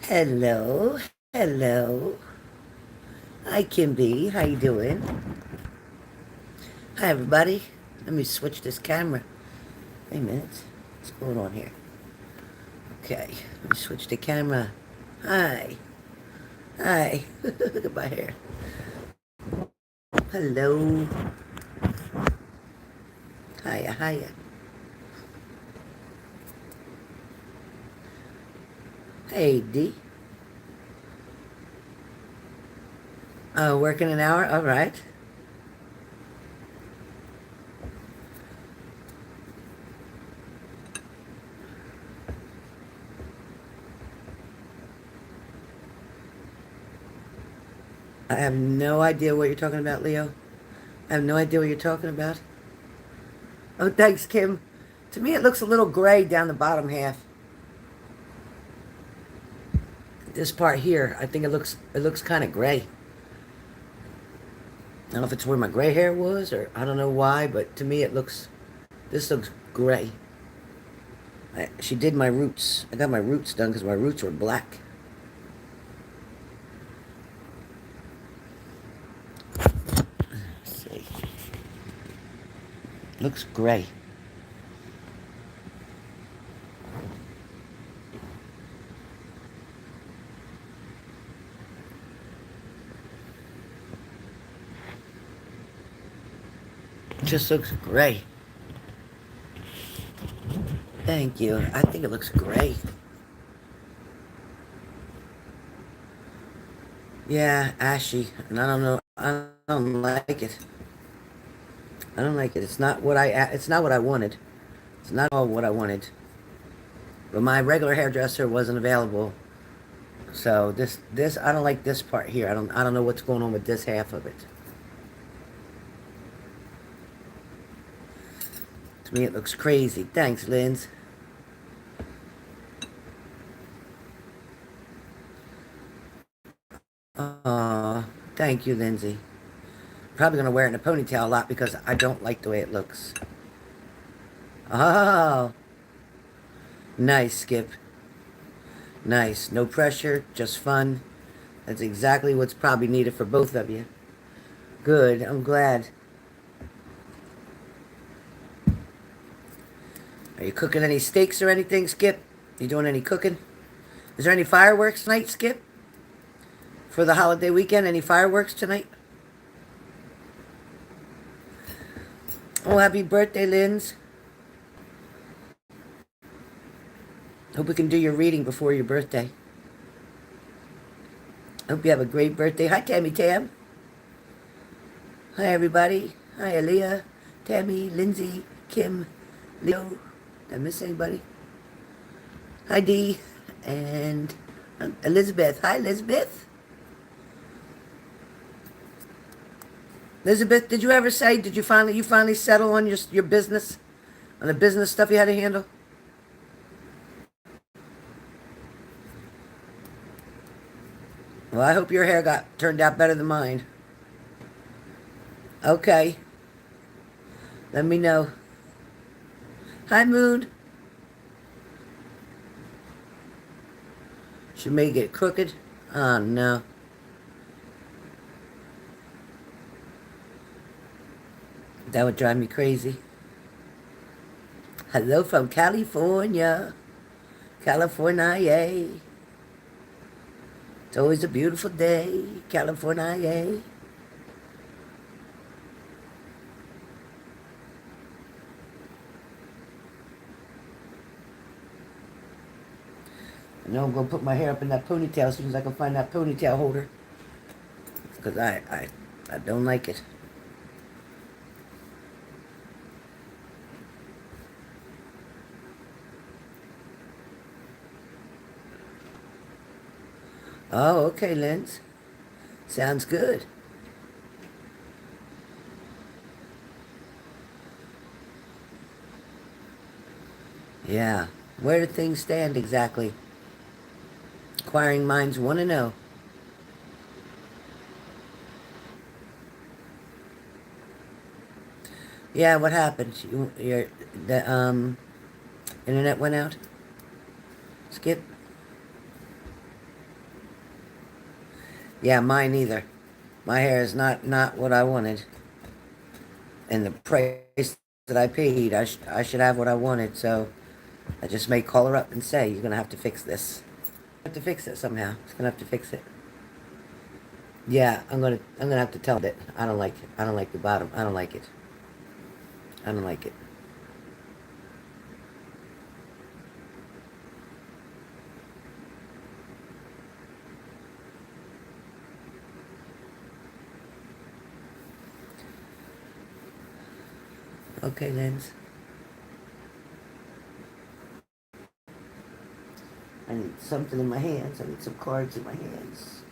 Hello, hello. Hi, Kim B. How you doing? Hi, everybody. Let me switch this camera. Wait a minute. What's going on here? Okay, let me switch the camera. Hi. Hi. Look at my hair. Hello. Hiya, hiya. Hey, D. Working an hour? All right. I have no idea what you're talking about, Leo. I have no idea what you're talking about. Oh, thanks, Kim. To me, it looks a little gray down the bottom half. This part here, I think it looks kind of gray. I don't know if it's where my gray hair was or I don't know why, but to me this looks gray. She did my roots. I got my roots done because my roots were black. Let's see. Looks gray. Just looks gray. Thank you. I think it looks gray. Yeah, ashy. And I don't know. I don't like it. I don't like it. It's not what I wanted. It's not all what I wanted. But my regular hairdresser wasn't available. So this I don't like this part here. I don't know what's going on with this half of it. To me it looks crazy. Thanks, Linz. Thank you, Lindsay. Probably gonna wear it in a ponytail a lot because I don't like the way it looks. Oh, nice, Skip. Nice. No pressure, just fun. That's exactly what's probably needed for both of you. Good. I'm glad. Are you cooking any steaks or anything, Skip? You doing any cooking? Is there any fireworks tonight, Skip? For the holiday weekend, any fireworks tonight? Oh, happy birthday, Linz. Hope we can do your reading before your birthday. Hope you have a great birthday. Hi, Tammy Tam. Hi, everybody. Hi, Aaliyah, Tammy, Lindsay, Kim, Leo. Did I miss anybody? Hi, Dee. And Elizabeth. Hi, Elizabeth. Elizabeth, did you ever say, did you finally settle on your business? On the business stuff you had to handle? Well, I hope your hair got turned out better than mine. Okay. Let me know. Hi, Moon. She may get crooked. Oh, no. That would drive me crazy. Hello from California. California. It's always a beautiful day. California. I know I'm going to put my hair up in that ponytail as soon as I can find that ponytail holder. Because I don't like it. Oh, okay, Linz. Sounds good. Yeah. Where do things stand exactly? Inquiring minds want to know. Yeah, what happened? The internet went out? Skip? Yeah, mine either. My hair is not what I wanted. And the price that I paid, I should have what I wanted. So I just may call her up and say, you're going to have to fix this. I have to fix it somehow. It's going to have to fix it. Yeah, I'm gonna have to tell that I don't like it. I don't like the bottom. I don't like it. I don't like it. Okay, Lens. I need something in my hands. I need some cards in my hands.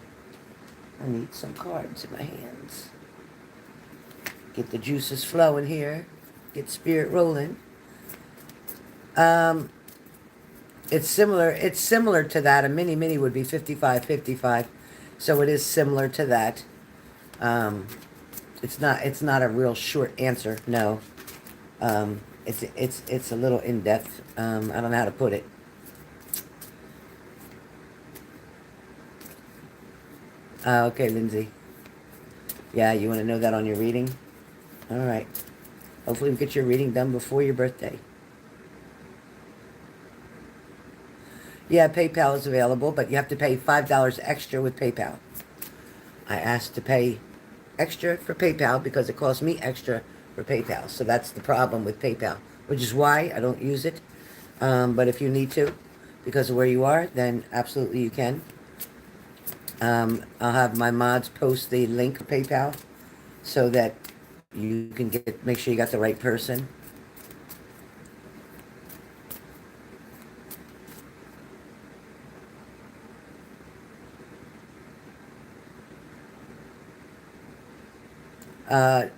I need some cards in my hands. Get the juices flowing here. Get spirit rolling. Um, it's similar. It's similar to that. A mini mini would be 55-55, so it is similar to that. Um, it's not. It's not a real short answer. No. It's a little in depth. I don't know how to put it. Okay, Lindsay. Yeah, you want to know that on your reading? All right. Hopefully, we get your reading done before your birthday. Yeah, PayPal is available, but you have to pay $5 extra with PayPal. I asked to pay extra for PayPal because it cost me extra for PayPal. So that's the problem with PayPal, which is why I don't use it. But if you need to, because of where you are, then absolutely you can. I'll have my mods post the link to PayPal so that you can make sure you got the right person.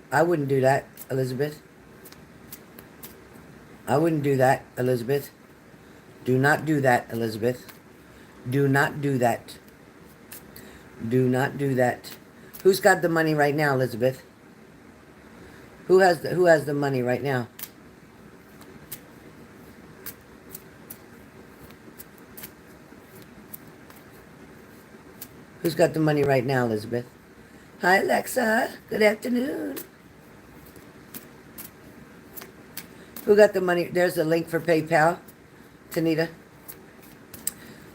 I wouldn't do that, Elizabeth. I wouldn't do that, Elizabeth. Do not do that, Elizabeth. Do not do that. Do not do that. Who's got the money right now, Elizabeth? Who has the money right now? Who's got the money right now, Elizabeth? Hi, Alexa. Good afternoon. Who got the money? There's the link for PayPal, Tanita.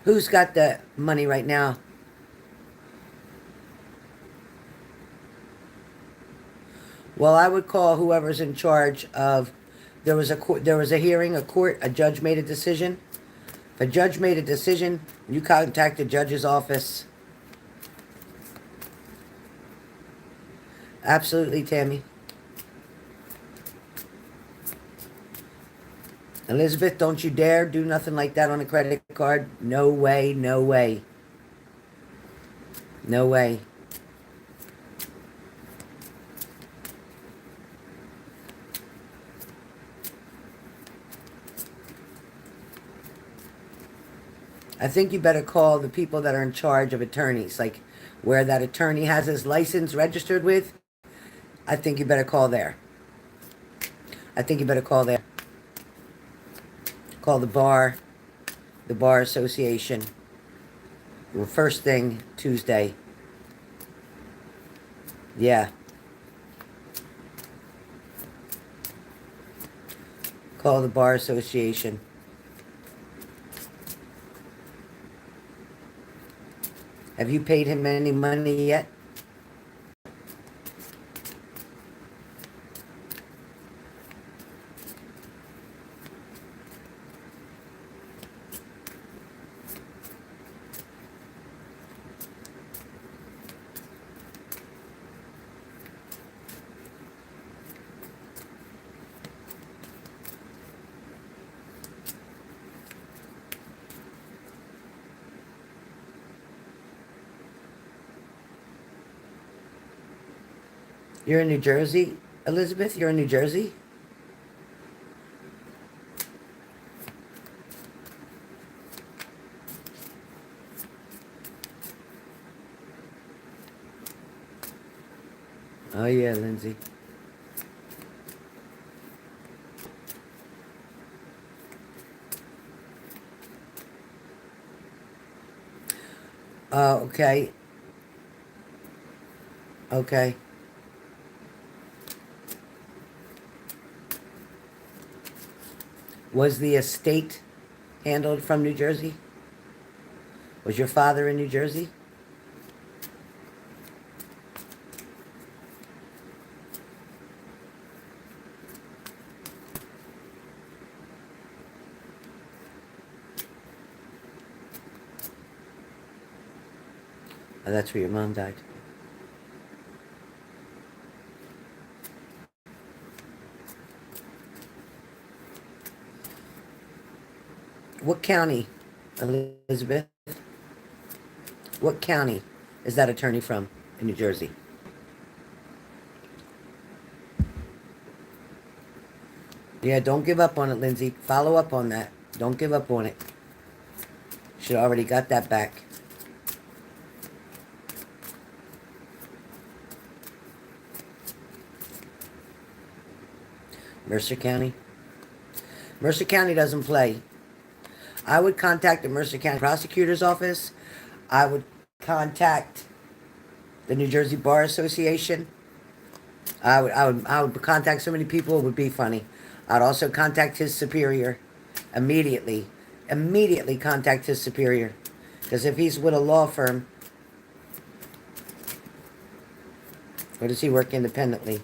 Who's got the money right now? Well, I would call whoever's in charge of. There was a hearing, a court, a judge made a decision. If a judge made a decision, you contact the judge's office. Absolutely, Tammy. Elizabeth, don't you dare do nothing like that on a credit card. No way, no way. No way. I think you better call the people that are in charge of attorneys, like where that attorney has his license registered with. I think you better call there. I think you better call there. Call the bar association. Well, first thing Tuesday. Yeah. Call the bar association. Have you paid him any money yet? You're in New Jersey, Elizabeth? You're in New Jersey? Oh, yeah, Lindsay. Okay. Okay. Was the estate handled from New Jersey? Was your father in New Jersey? Oh, that's where your mom died. What county, Elizabeth? What county is that attorney from in New Jersey? Yeah, don't give up on it, Lindsay. Follow up on that. Don't give up on it. Should already got that back. Mercer County? Mercer County doesn't play. I would contact the Mercer County Prosecutor's Office. I would contact the New Jersey Bar Association. I would contact so many people, it would be funny. I'd also contact his superior immediately. Immediately contact his superior. Because if he's with a law firm, or does he work independently?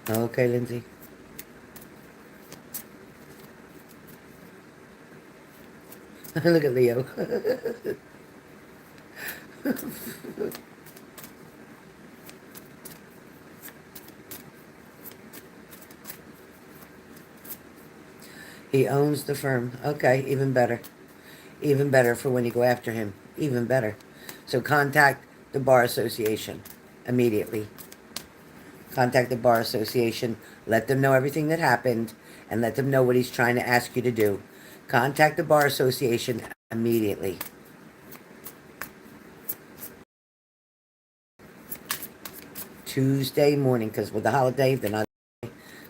Okay, Lindsay. Look at Leo. He owns the firm. Okay, even better. Even better for when you go after him. Even better. So contact the Bar Association immediately. Contact the Bar Association. Let them know everything that happened and let them know what he's trying to ask you to do. Contact the Bar Association immediately. Tuesday morning, because with the holiday, they're not.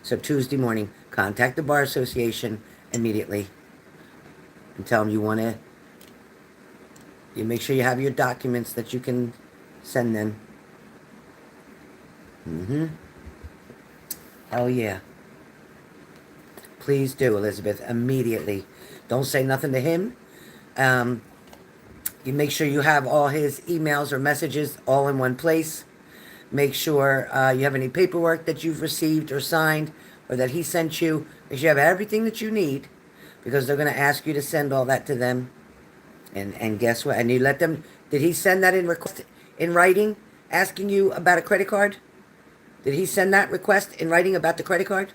So Tuesday morning, contact the Bar Association immediately and tell them you want to. You make sure you have your documents that you can send them. Mm-hmm. Hell yeah. Please do, Elizabeth, immediately. Don't say nothing to him. Um, you make sure you have all his emails or messages all in one place. Make sure you have any paperwork that you've received or signed or that he sent you. Make sure you have everything that you need because they're going to ask you to send all that to them. And guess what? And you let them. Did he send that in request in writing, asking you about a credit card? Did he send that request in writing about the credit card?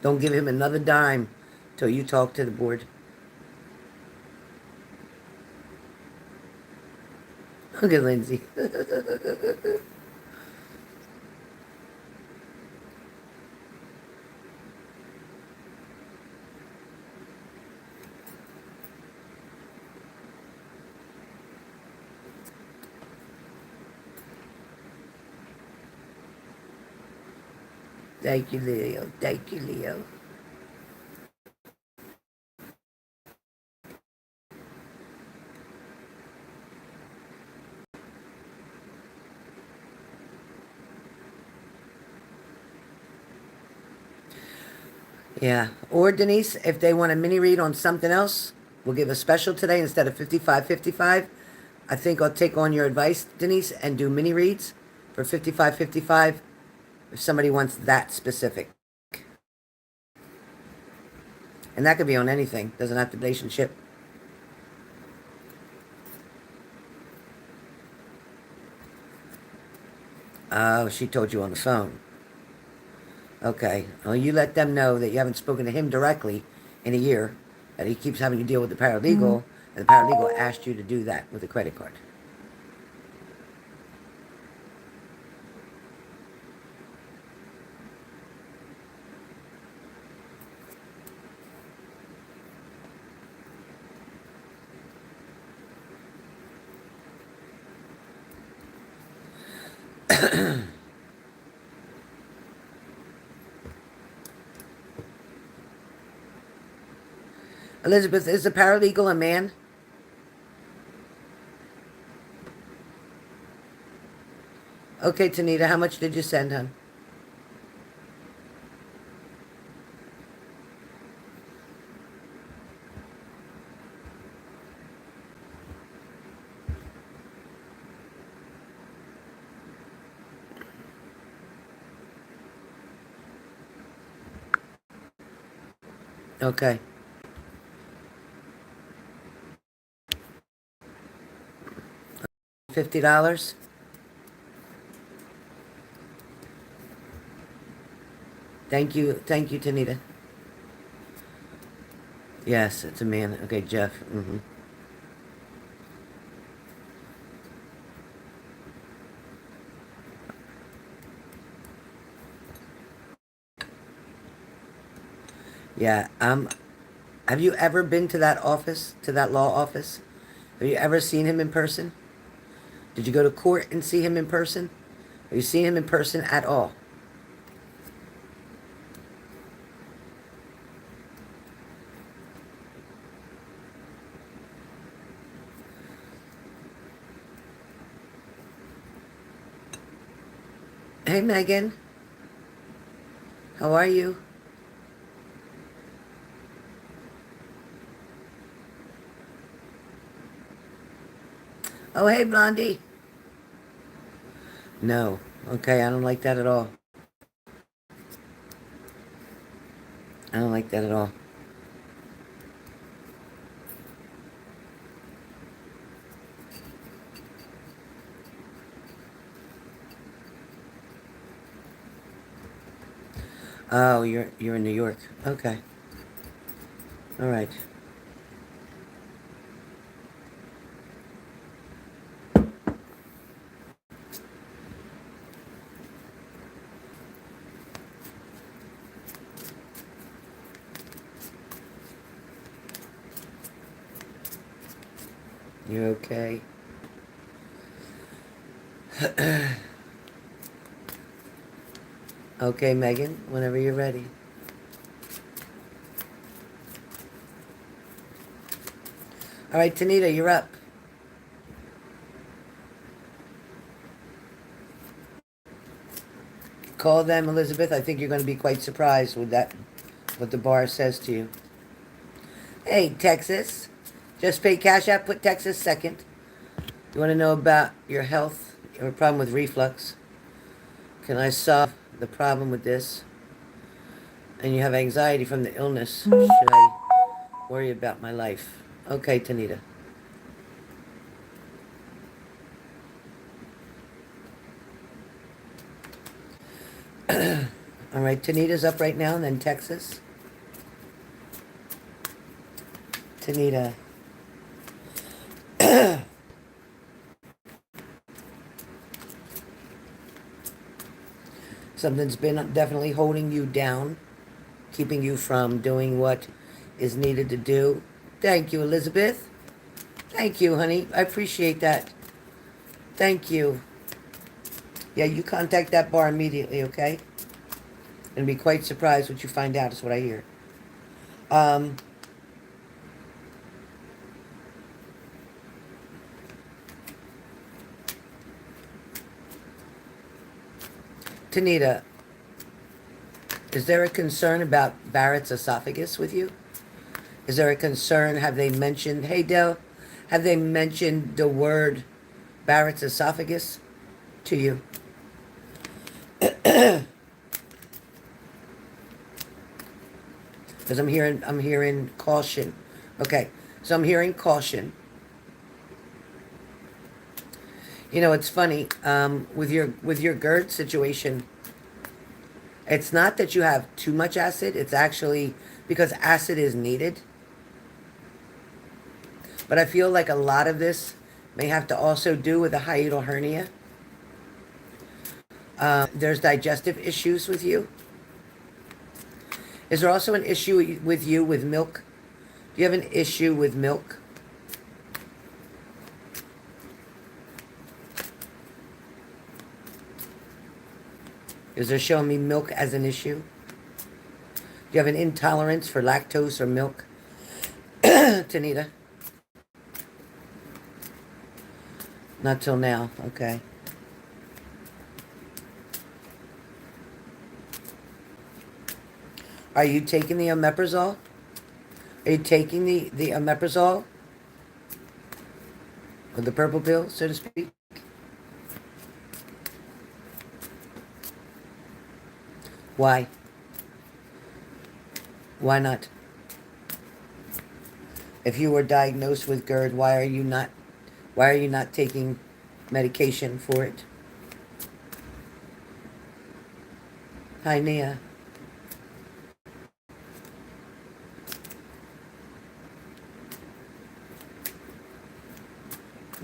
Don't give him another dime till you talk to the board. Look at Lindsay. Thank you, Leo. Thank you, Leo. Yeah. Or Denise, if they want a mini read on something else, we'll give a special today instead of 55.55. I think I'll take on your advice, Denise, and do mini reads for 55.55 if somebody wants that specific. And that could be on anything. Doesn't have to be relationship. Oh, she told you on the phone. Okay. Well, you let them know that you haven't spoken to him directly in a year, that he keeps having to deal with the paralegal, and the paralegal asked you to do that with a credit card. Elizabeth, is the paralegal a man? Okay, Tanita, how much did you send, hon? Okay. $50? Thank you, Tanita. Yes, it's a man. Okay, Jeff. Yeah, have you ever been to that office, to that law office? Have you ever seen him in person? Did you go to court and see him in person? Have you seen him in person at all? Hey, Megan. How are you? Oh, hey, Blondie. No. Okay, I don't like that at all. I don't like that at all. Oh, you're in New York. Okay. All right. You're okay. Okay, Megan, whenever you're ready. All right, Tanita, you're up. Call them, Elizabeth. I think you're going to be quite surprised with that, what the bar says to you. Hey, Texas. Just pay Cash App, put Texas second. You want to know about your health or problem with reflux? Can I solve the problem with this? And you have anxiety from the illness. Should I worry about my life? Okay, Tanita. All right, Tanita's up right now, and then Texas. Tanita. Something's been definitely holding you down, keeping you from doing what is needed to do. Thank you, Elizabeth. Thank you, honey. I appreciate that. Thank you. Yeah, you contact that bar immediately, okay? And be quite surprised what you find out, is what I hear. Um, Tanita, is there a concern about Barrett's esophagus with you? Is there a concern? Have they mentioned, hey, Dell, have they mentioned the word Barrett's esophagus to you? Because I'm hearing caution. Okay, so I'm hearing caution. You know, it's funny, with your GERD situation, it's not that you have too much acid, it's actually because acid is needed. But I feel like a lot of this may have to also do with a hiatal hernia. There's digestive issues with you. Is there also an issue with you with milk? Do you have an issue with milk? Is there showing me milk as an issue? Do you have an intolerance for lactose or milk? Tanita? Not till now. Okay. Are you taking the omeprazole? Are you taking the omeprazole? Or the purple pill, so to speak? Why? Why not? If you were diagnosed with GERD, why are you not taking medication for it? Hi, Nia.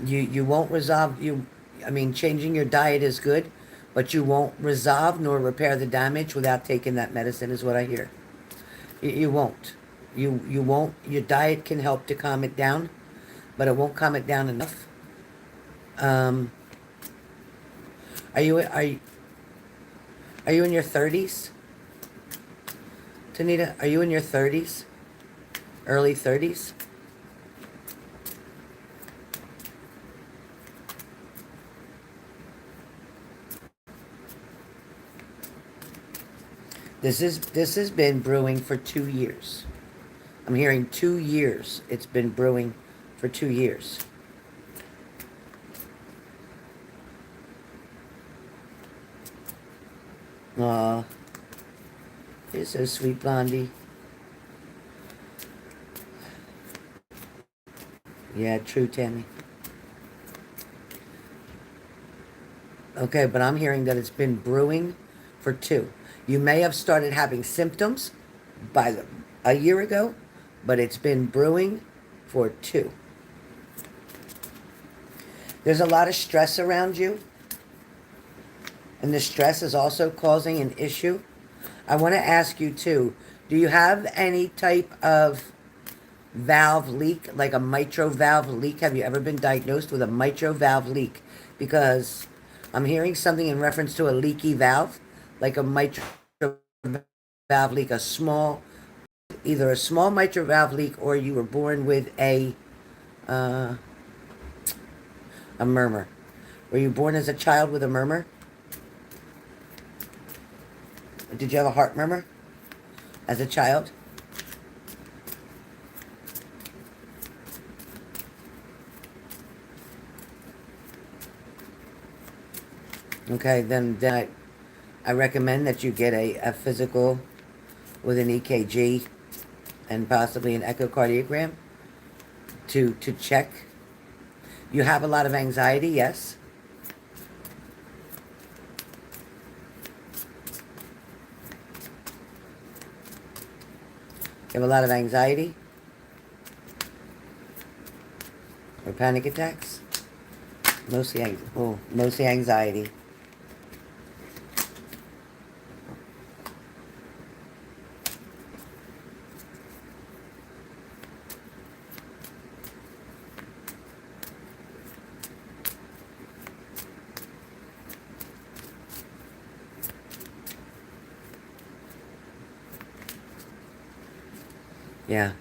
You won't resolve you I mean changing your diet is good, but you won't resolve nor repair the damage without taking that medicine is what I hear. You won't. You won't. Your diet can help to calm it down, but it won't calm it down enough. Um, are you are you, are you in your 30s, Tanita? Are you in your 30s, early 30s? This has been brewing for 2 years. I'm hearing 2 years. It's been brewing for 2 years. Aw, you're so sweet, Blondie. Yeah, true, Tammy. Okay, but I'm hearing that it's been brewing for two. You may have started having symptoms a year ago, but it's been brewing for two. There's a lot of stress around you, and the stress is also causing an issue. I want to ask you too, do you have any type of valve leak, like a mitral valve leak? Have you ever been diagnosed with a mitral valve leak? Because I'm hearing something in reference to a leaky valve, like a mitral valve leak, either a small mitral valve leak, or you were born with uh, a murmur. Were you born as a child with a murmur? Did you have a heart murmur as a child? Okay, then I recommend that you get a physical with an EKG and possibly an echocardiogram to check. You have a lot of anxiety, yes? You have a lot of anxiety or panic attacks? Mostly anxiety. Yeah.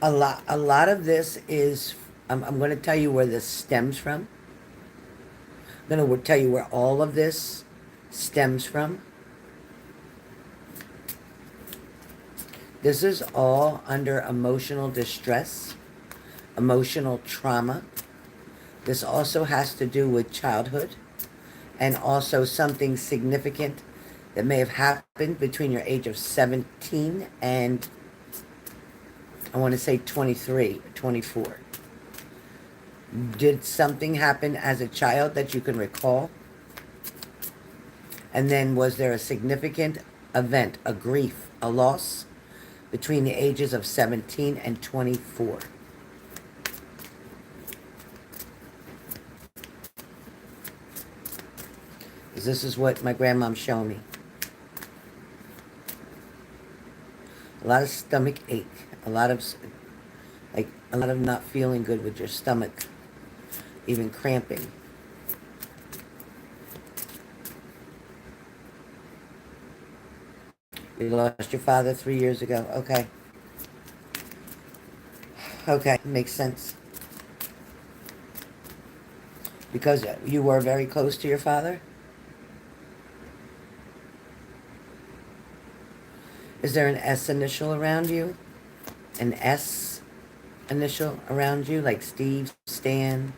A lot of this is, I'm going to tell you where this stems from. I'm going to tell you where all of this stems from. This is all under emotional distress, emotional trauma. This also has to do with childhood and also something significant that may have happened between your age of 17 and I want to say 23, 24. Did something happen as a child that you can recall? And then was there a significant event, a grief, a loss between the ages of 17 and 24? Because this is what my grandmom's showing me. A lot of stomach ache, a lot of not feeling good with your stomach, even cramping. You lost your father 3 years ago. Okay. Okay, makes sense. Because you were very close to your father? Is there an S initial around you? An S initial around you, like Steve, Stan?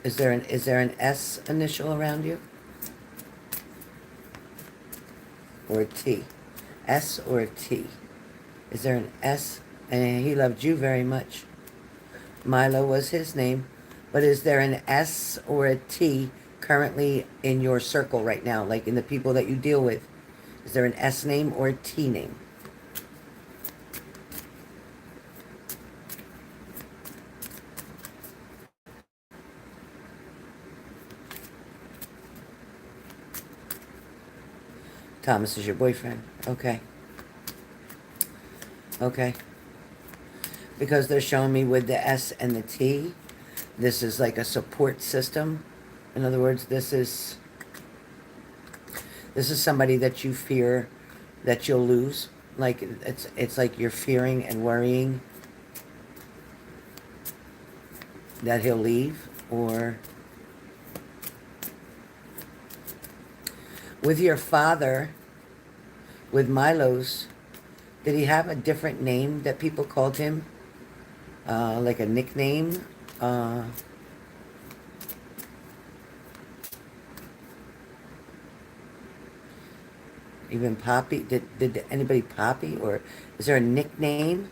Is there an S initial around you? Or a T? S or a T? Is there an S? And he loved you very much. Milo was his name. But is there an S or a T currently in your circle right now, like in the people that you deal with? Is there an S name or a T name? Thomas is your boyfriend. Okay. Okay. Because they're showing me with the S and the T, this is like a support system. In other words, this is somebody that you fear that you'll lose. Like it's like you're fearing and worrying that he'll leave. Or with your father, with Milo's, did he have a different name that people called him? Like a nickname? Even Poppy? Did anybody Poppy? Or is there a nickname?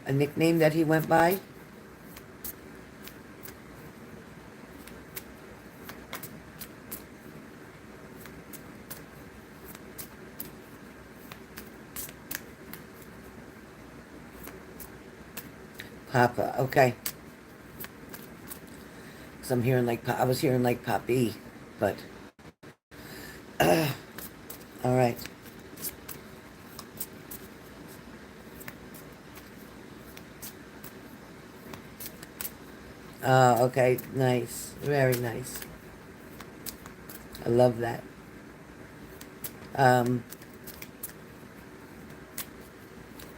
A nickname that he went by? Papa, okay. Because I'm hearing like, I was hearing like Poppy, but, all right. Okay, nice, very nice. I love that. Um,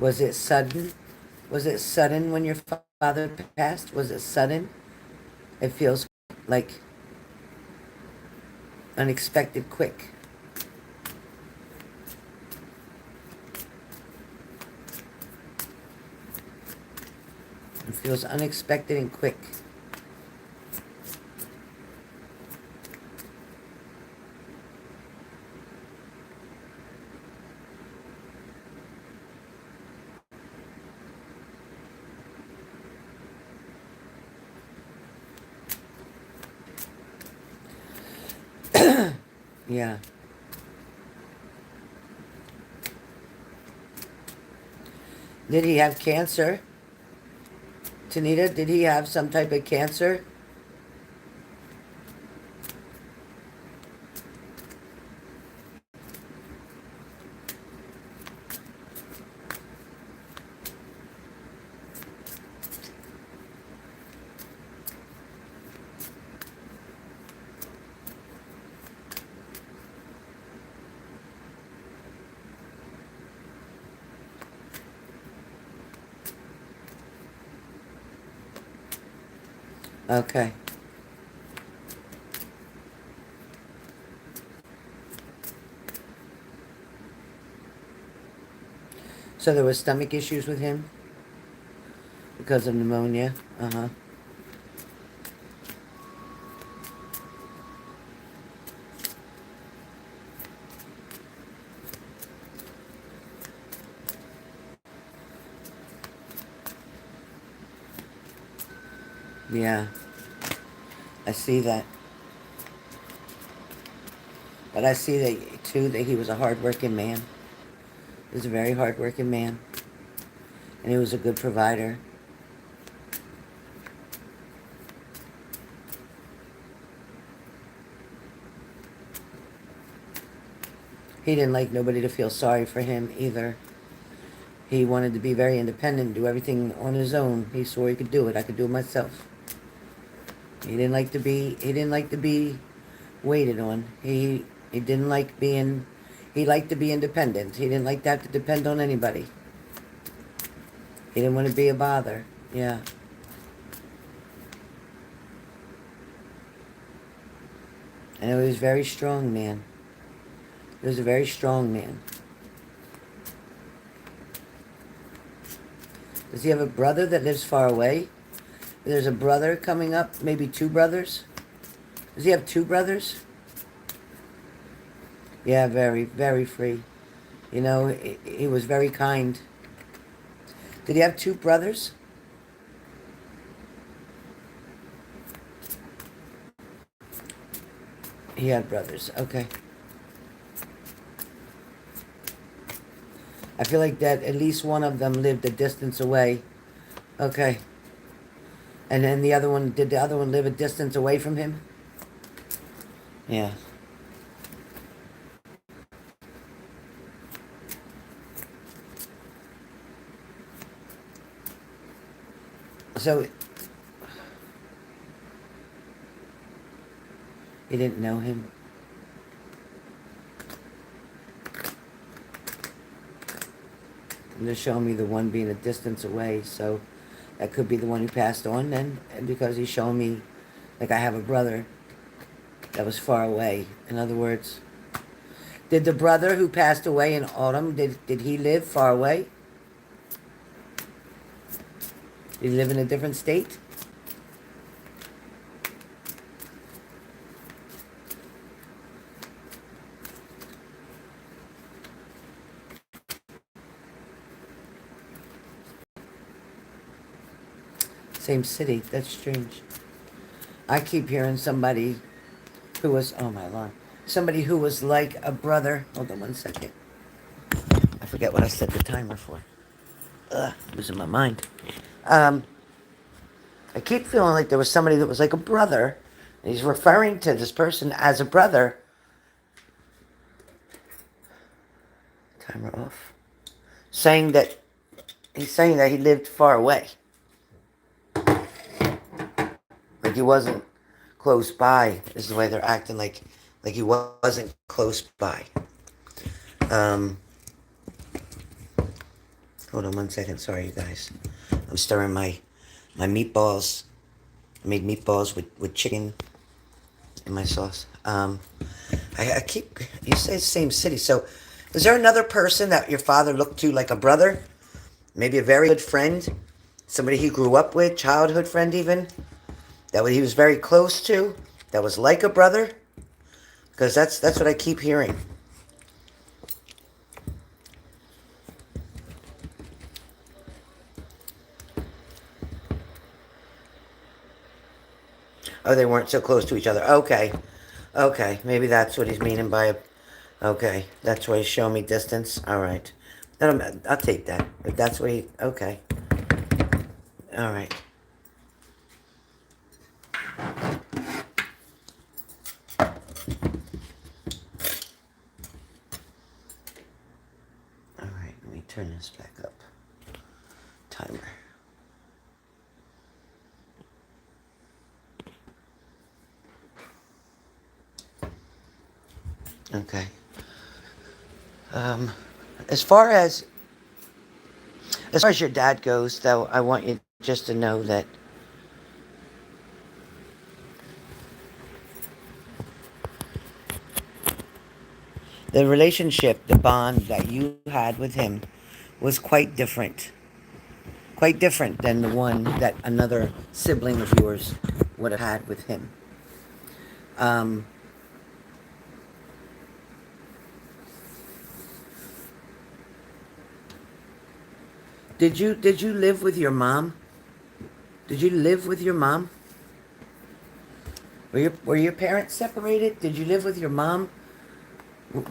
was it sudden? Was it sudden when your father passed? Was it sudden? It feels like unexpected quick. It feels unexpected and quick. Yeah. Did he have cancer? Tanita, did he have some type of cancer? Okay. So there was stomach issues with him because of pneumonia. Uh-huh. Yeah. I see that. But I see that too, that he was a hardworking man. He was a very hardworking man. And he was a good provider. He didn't like nobody to feel sorry for him either. He wanted to be very independent, do everything on his own. He swore he could do it. I could do it myself. He didn't like to be waited on. He didn't like being He liked to be independent. He didn't like to have to depend on anybody. He didn't want to be a bother. Yeah. And he was a very strong man. He was a very strong man. Does he have a brother that lives far away? There's a brother coming up, maybe two brothers. Does he have two brothers? Yeah, very, very free. You know, he was very kind. Did he have two brothers? He had brothers. Okay. I feel like that at least one of them lived a distance away. Okay. And then did the other one live a distance away from him? Yeah. So, you didn't know him? They're showing me the one being a distance away, so that could be the one who passed on then, and because he's showing me, like I have a brother that was far away. In other words, did the brother who passed away in autumn, did he live far away? Did he live in a different state? Same city. That's strange. I keep hearing somebody who was, oh my Lord, somebody who was like a brother. Hold on one second. I forget what I set the timer for. Losing my mind. I keep feeling like there was somebody that was like a brother. And he's referring to this person as a brother. Timer off. He's saying that he lived far away. Like he wasn't close by, is the way they're acting, like he wasn't close by. Hold on one second, sorry you guys. I'm stirring my meatballs. I made meatballs with chicken in my sauce. You say same city, so was there another person that your father looked to like a brother? Maybe a very good friend? Somebody he grew up with, childhood friend even? That he was very close to? That was like a brother? Because that's what I keep hearing. Oh, they weren't so close to each other. Okay. Okay. Maybe that's what he's meaning by a... Okay. That's why he's showing me distance. All right. I'll take that. If that's what he... Okay. All right. All right. Let me turn this back up. Timer. Okay. As far as your dad goes, though, I want you just to know that the relationship, the bond that you had with him was quite different. Quite different than the one that another sibling of yours would have had with him. Um, did you live with your mom? Did you live with your mom? Were your parents separated? Did you live with your mom?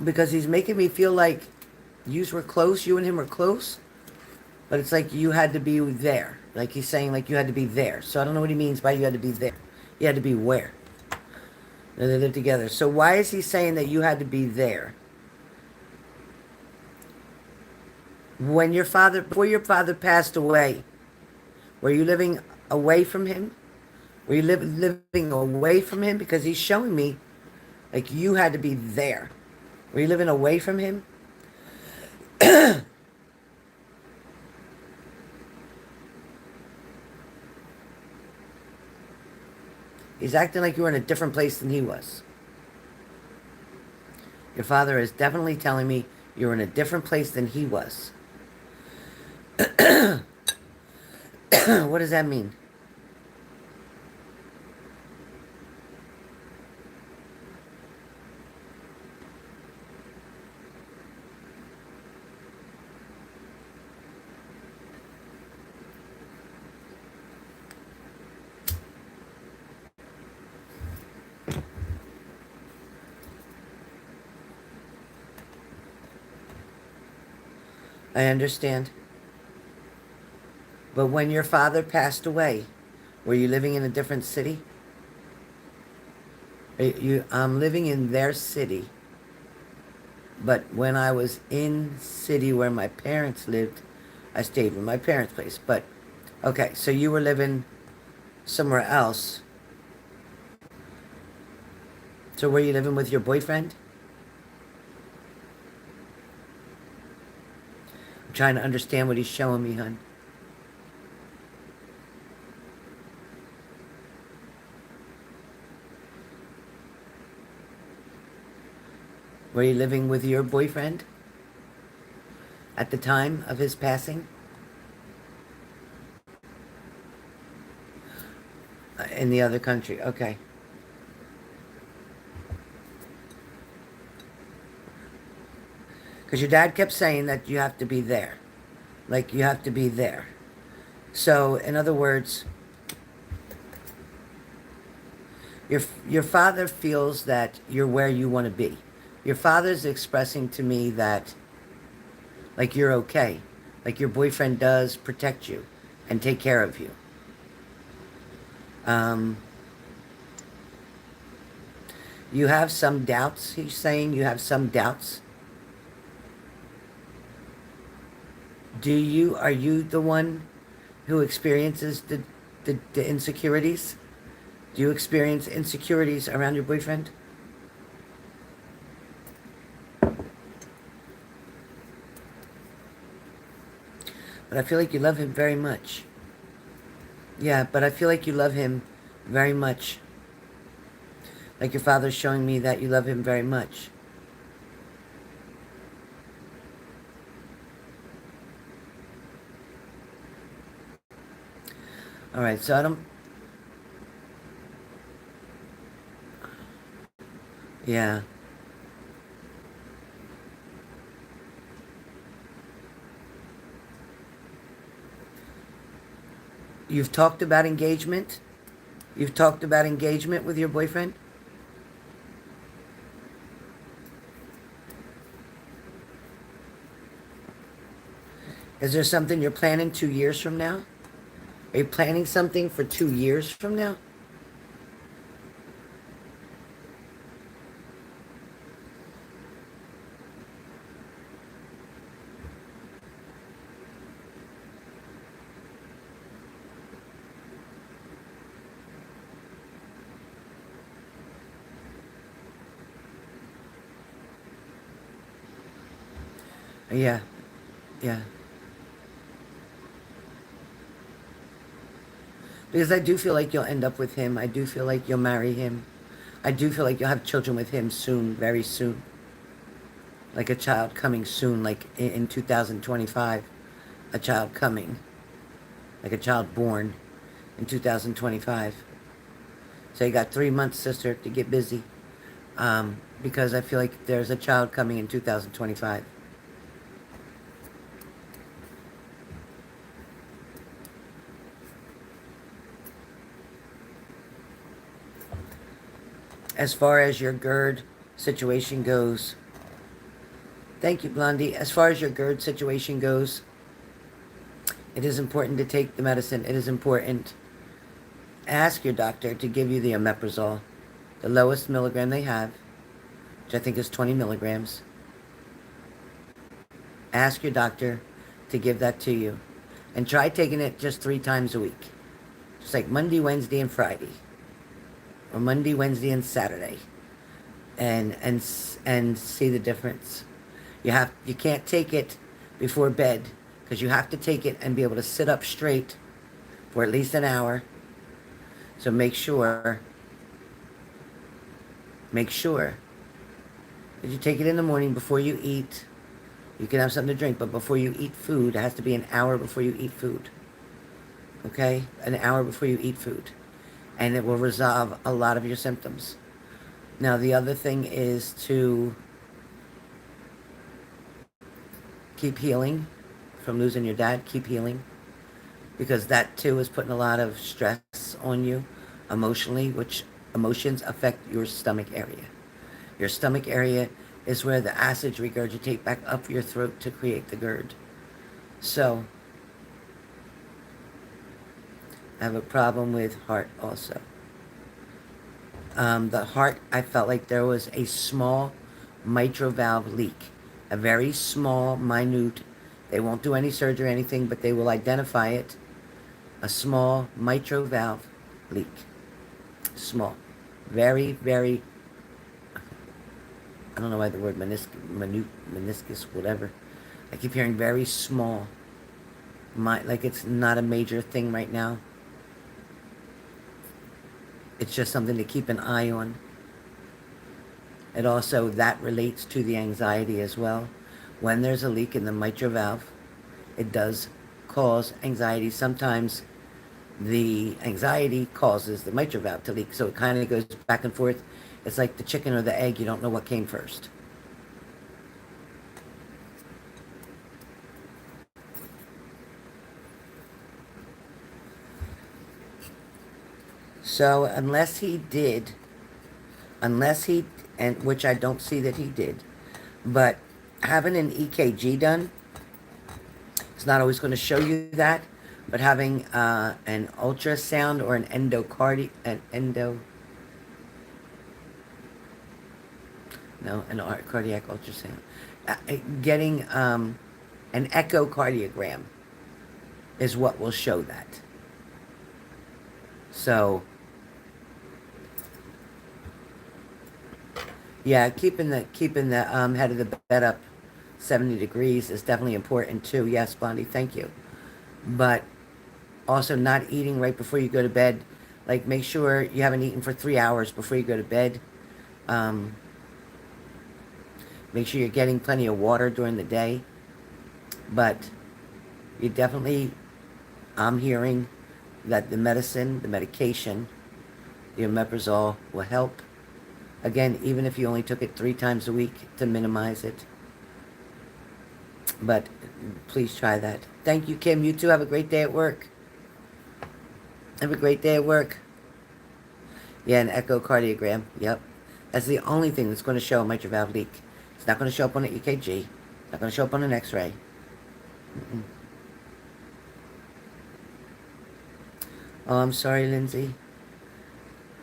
Because he's making me feel like you were close, you and him were close, but it's like you had to be there. Like he's saying like you had to be there. So I don't know what he means by you had to be there. You had to be where? They lived together. So why is he saying that you had to be there? Before your father passed away, were you living away from him? Were you living away from him? Because he's showing me like you had to be there. Were you living away from him? He's acting like you were in a different place than he was. Your father is definitely telling me you were in a different place than he was. What does that mean? I understand. But when your father passed away, were you living in a different city? I'm living in their city. But when I was in city where my parents lived, I stayed with my parents' place. But, okay, so you were living somewhere else. So were you living with your boyfriend? I'm trying to understand what he's showing me, hon. Were you living with your boyfriend at the time of his passing? In the other country, okay. Because your dad kept saying that you have to be there. Like, you have to be there. So, in other words, your father feels that you're where you want to be. Your father's expressing to me that, like, you're okay. Like, your boyfriend does protect you and take care of you. You have some doubts, he's saying. You have some doubts. Are you the one who experiences the insecurities? Do you experience insecurities around your boyfriend? But I feel like you love him very much. Yeah, but I feel like you love him very much. Like your father's showing me that you love him very much. All right, so I don't... Yeah. You've talked about engagement? You've talked about engagement with your boyfriend? Is there something you're planning 2 years from now? Are you planning something for 2 years from now? Yeah. Yeah. Because I do feel like you'll end up with him. I do feel like you'll marry him. I do feel like you'll have children with him soon, very soon. Like a child coming soon, like in 2025. A child coming. Like a child born in 2025. So you got 3 months, sister, to get busy. Because I feel like there's a child coming in 2025. As far as your GERD situation goes, thank you, Blondie. As far as your GERD situation goes, it is important to take the medicine. It is important. Ask your doctor to give you the omeprazole, the lowest milligram they have, which I think is 20 milligrams. Ask your doctor to give that to you. And try taking it just 3 times a week. Just like Monday, Wednesday, and Friday. Or Monday, Wednesday, and Saturday. and see the difference. You can't take it before bed because you have to take it and be able to sit up straight for at least an hour. So make sure that you take it in the morning before you eat. You can have something to drink, but before you eat food, it has to be an hour before you eat food. Okay? An hour before you eat food. And it will resolve a lot of your symptoms. Now, the other thing is to keep healing from losing your dad. Keep healing. Because that, too, is putting a lot of stress on you emotionally, which emotions affect your stomach area. Your stomach area is where the acids regurgitate back up your throat to create the GERD. So, I have a problem with heart also. The heart, I felt like there was a small mitral valve leak. A very small, minute, they won't do any surgery or anything, but they will identify it. A small mitral valve leak. Small. Very, very, I don't know why the word meniscus, whatever. I keep hearing very small. Like it's not a major thing right now. It's just something to keep an eye on. It also, that relates to the anxiety as well. When there's a leak in the mitral valve, it does cause anxiety. Sometimes the anxiety causes the mitral valve to leak. So it kind of goes back and forth. It's like the chicken or the egg. You don't know what came first. So unless he, and which I don't see that he did, but having an EKG done, it's not always going to show you that, but having an ultrasound or an cardiac ultrasound, getting an echocardiogram is what will show that. So, yeah, keeping the head of the bed up 70 degrees is definitely important too. Yes, Blondie, thank you. But also not eating right before you go to bed. Like, make sure you haven't eaten for 3 hours before you go to bed. Make sure you're getting plenty of water during the day. But you definitely, I'm hearing that the medication, the omeprazole, will help. Again, even if you only took it 3 times a week to minimize it. But please try that. Thank you, Kim. You too. Have a great day at work. Have a great day at work. Yeah, an echocardiogram. Yep. That's the only thing that's going to show a mitral valve leak. It's not going to show up on an EKG. It's not going to show up on an X-ray. Oh, I'm sorry, Lindsay.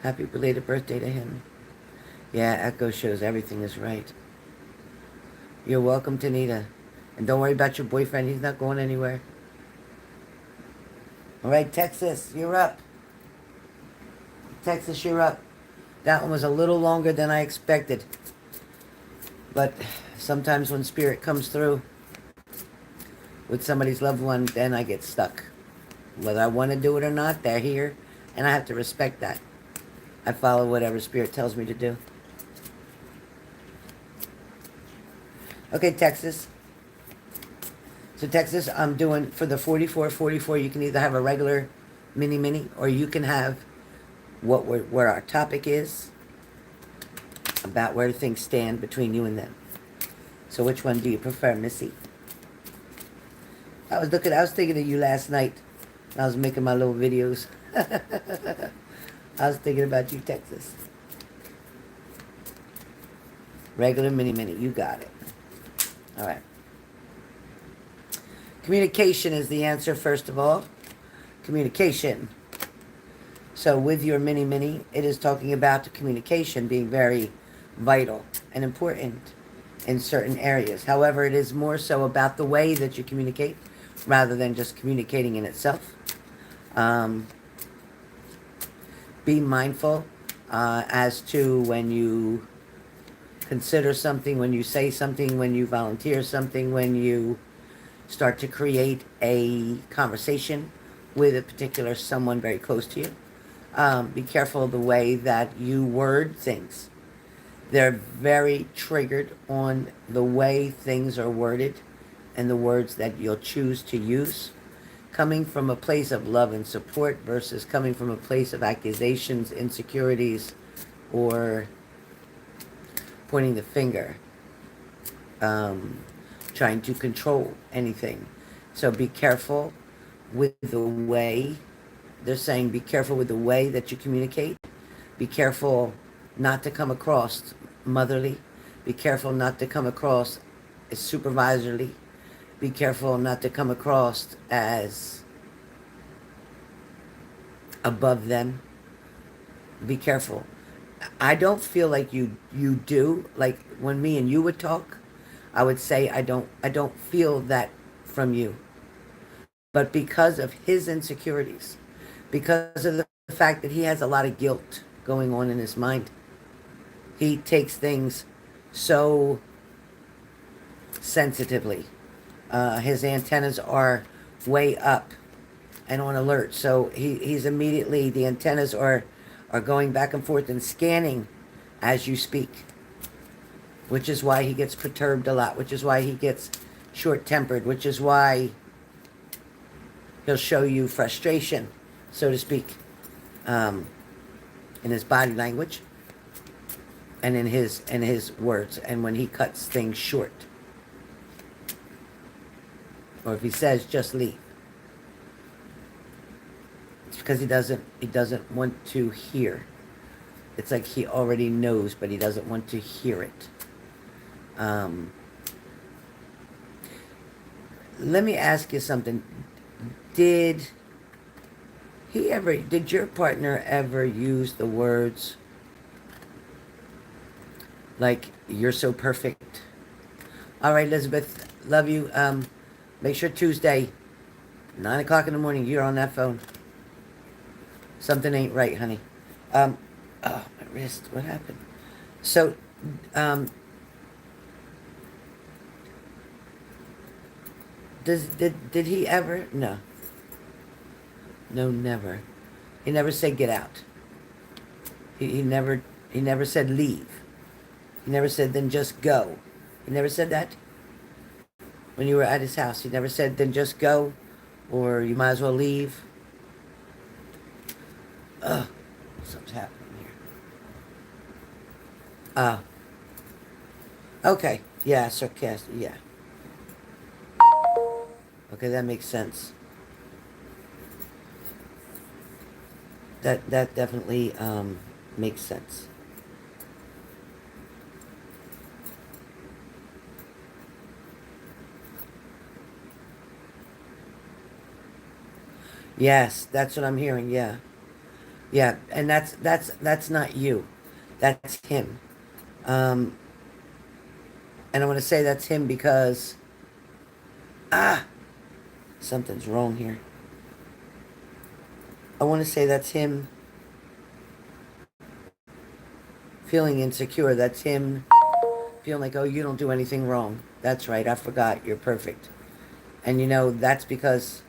Happy belated birthday to him. Yeah, Echo shows everything is right. You're welcome, Tanita. And don't worry about your boyfriend. He's not going anywhere. All right, Texas, you're up. Texas, you're up. That one was a little longer than I expected. But sometimes when spirit comes through with somebody's loved one, then I get stuck. Whether I want to do it or not, they're here, and I have to respect that. I follow whatever spirit tells me to do. Okay, Texas. So Texas, I'm doing for the 4444. You can either have a regular mini, or you can have where our topic is about where things stand between you and them. So which one do you prefer, Missy? I was thinking of you last night. I was making my little videos. I was thinking about you, Texas. Regular mini, you got it. All right. Communication is the answer, first of all. Communication. So with your mini, it is talking about the communication being very vital and important in certain areas. However, it is more so about the way that you communicate rather than just communicating in itself. Be mindful as to when you consider something, when you say something, when you volunteer something, when you start to create a conversation with a particular someone very close to you. Be careful of the way that you word things. They're very triggered on the way things are worded and the words that you'll choose to use. Coming from a place of love and support versus coming from a place of accusations, insecurities, or pointing the finger, trying to control anything. So be careful with the way, they're saying be careful with the way that you communicate. Be careful not to come across motherly. Be careful not to come across as supervisorly. Be careful not to come across as above them. Be careful. I don't feel like you do. Like when me and you would talk, I would say I don't feel that from you. But because of his insecurities, because of the fact that he has a lot of guilt going on in his mind, he takes things so sensitively. His antennas are way up and on alert. So he's immediately, the antennas are going back and forth and scanning as you speak, which is why he gets perturbed a lot, which is why he gets short-tempered, which is why he'll show you frustration, so to speak, in his body language and in his words, and when he cuts things short. Or if he says, just leave. It's because he doesn't want to hear. It's like he already knows, but he doesn't want to hear it. Let me ask you something. Did your partner ever use the words like, you're so perfect? All right, Elizabeth, love you. Make sure Tuesday, 9 o'clock in the morning, you're on that phone. Something ain't right, honey. Oh, my wrist, what happened? So, did he ever? No. No, never. He never said get out. He never said leave. He never said then just go. He never said that. When you were at his house, he never said then just go, or you might as well leave. Ugh, something's happening here. Okay, yeah, sarcastic, yeah. Okay, that makes sense. That definitely makes sense. Yes, that's what I'm hearing. Yeah, yeah, and that's not you. That's him. And I want to say that's him because something's wrong here. I want to say that's him feeling insecure. That's him feeling like, oh, you don't do anything wrong. That's right, I forgot. You're perfect. And that's because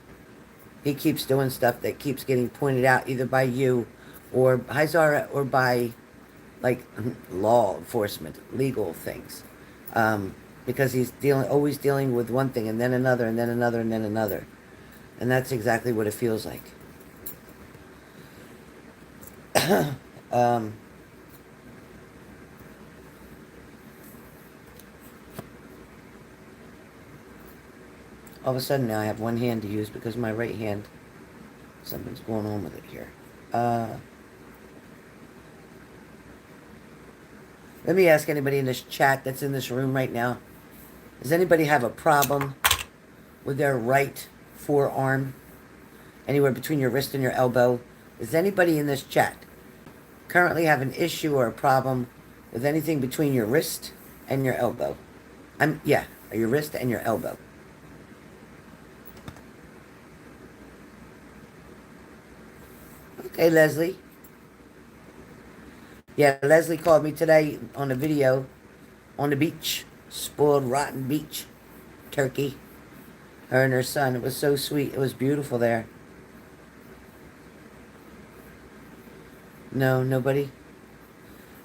he keeps doing stuff that keeps getting pointed out either by you or by Zara or by, like, law enforcement, legal things. Because he's always dealing with one thing and then another and then another and then another. And that's exactly what it feels like. All of a sudden now I have one hand to use because my right hand, something's going on with it here. Let me ask anybody in this chat that's in this room right now, does anybody have a problem with their right forearm, anywhere between your wrist and your elbow? Does anybody in this chat currently have an issue or a problem with anything between your wrist and your elbow? Yeah, your wrist and your elbow. Okay, Leslie. Yeah, Leslie called me today on a video on the beach. Spoiled, rotten beach. Turkey. Her and her son. It was so sweet. It was beautiful there. No, nobody.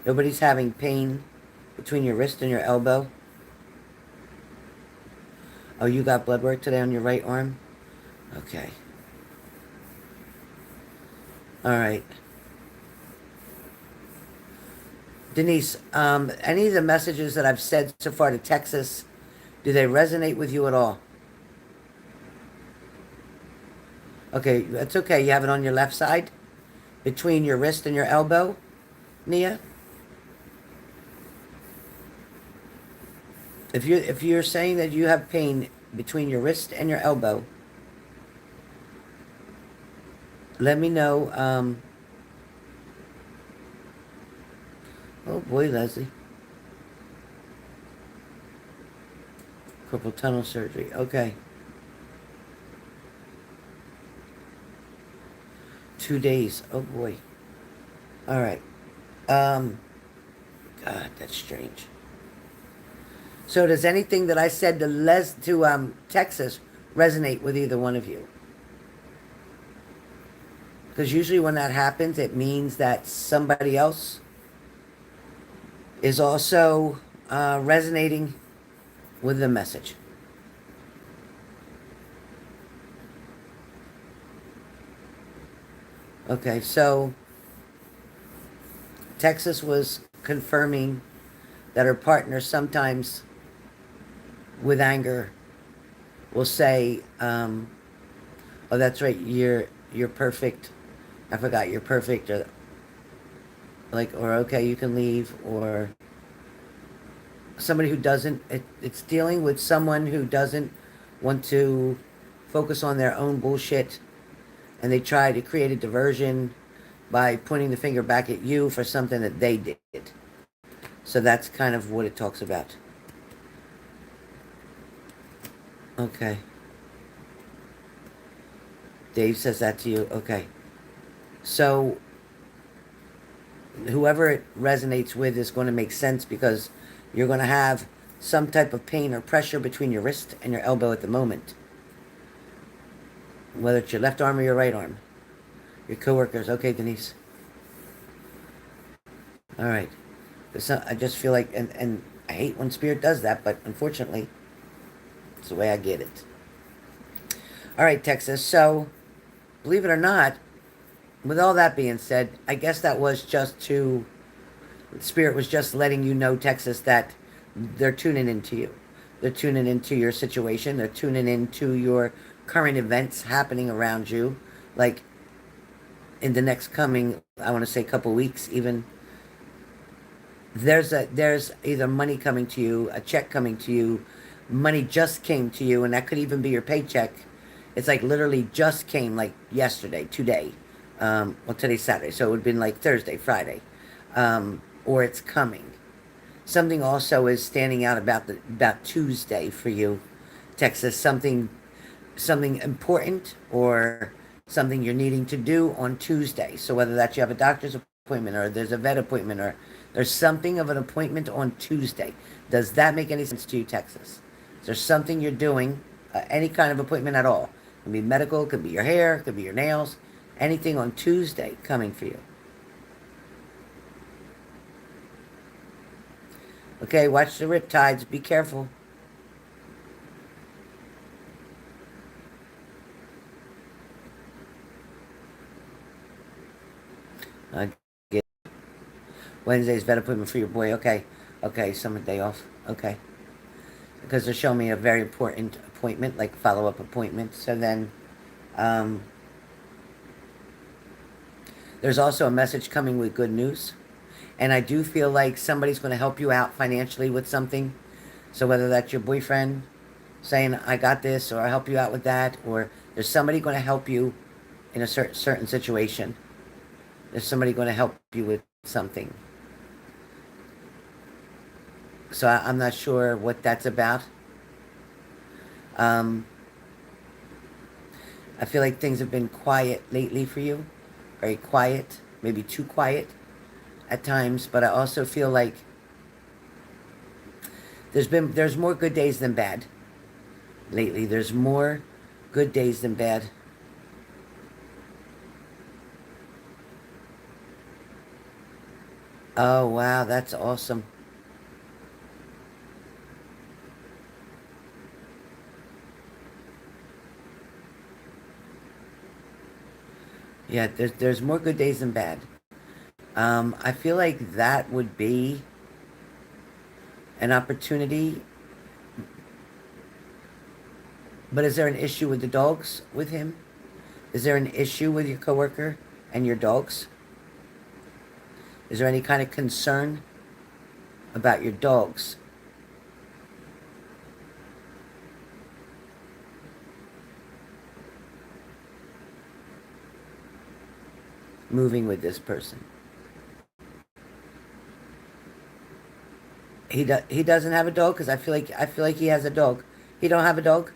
Nobody's having pain between your wrist and your elbow. Oh, you got blood work today on your right arm? Okay. All right. Denise, any of the messages that I've said so far to Texas, do they resonate with you at all? Okay, that's okay. You have it on your left side? Between your wrist and your elbow, Nia? If you're saying that you have pain between your wrist and your elbow, let me know. Oh boy, Leslie. Carpal tunnel surgery. Okay. 2 days. Oh boy. All right. God, that's strange. So does anything that I said to Texas resonate with either one of you? Because usually when that happens, it means that somebody else is also resonating with the message. Okay, so Texas was confirming that her partner sometimes, with anger, will say, "Oh, that's right, you're perfect. I forgot you're perfect," or like, or okay, you can leave, or somebody who doesn't. It's dealing with someone who doesn't want to focus on their own bullshit, and they try to create a diversion by pointing the finger back at you for something that they did. So that's kind of what it talks about. Okay. Dave says that to you. Okay. So whoever it resonates with is going to make sense because you're going to have some type of pain or pressure between your wrist and your elbow at the moment. Whether it's your left arm or your right arm. Your coworkers. Okay, Denise. All right. I just feel like, and I hate when spirit does that, but unfortunately, it's the way I get it. All right, Texas. So, believe it or not, with all that being said, I guess that was just spirit was just letting you know, Texas, that they're tuning into you. They're tuning into your situation. They're tuning into your current events happening around you. Like, in the next coming, I want to say couple weeks even, there's either money coming to you, a check coming to you, money just came to you, and that could even be your paycheck. It's like literally just came, like yesterday, today. Well, today's Saturday, so it would have been like Thursday, Friday, or it's coming. Something also is standing out about Tuesday for you, Texas. Something important or something you're needing to do on Tuesday. So whether that's you have a doctor's appointment or there's a vet appointment or there's something of an appointment on Tuesday. Does that make any sense to you, Texas? Is there something you're doing, any kind of appointment at all? It could be medical, it could be your hair, it could be your nails, anything on Tuesday coming for you. Okay, watch the riptides. Be careful. I get Wednesday's vet appointment for your boy. Okay. Okay, summer day off. Okay. Because they're showing me a very important appointment, like follow-up appointment. So then, there's also a message coming with good news. And I do feel like somebody's going to help you out financially with something. So whether that's your boyfriend saying, I got this, or I'll help you out with that, or there's somebody going to help you in a certain situation. There's somebody going to help you with something. So I'm not sure what that's about. I feel like things have been quiet lately for you. Very quiet. Maybe too quiet at times. But I also feel like There's more good days than bad lately. There's more good days than bad. Oh wow, that's awesome. Yeah, there's more good days than bad. I feel like that would be an opportunity. But is there an issue with the dogs with him? Is there an issue with your coworker and your dogs? Is there any kind of concern about your dogs moving with this person? He doesn't have a dog because I feel like he has a dog. He don't have a dog.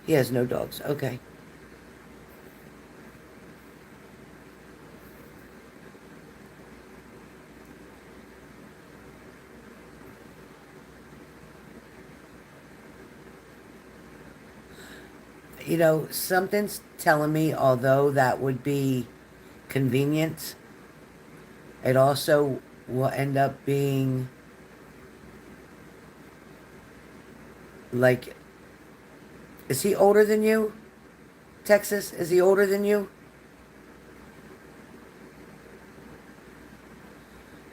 He has no dogs. Okay. Something's telling me, although that would be convenient, it also will end up being like, is he older than you? Texas, is he older than you?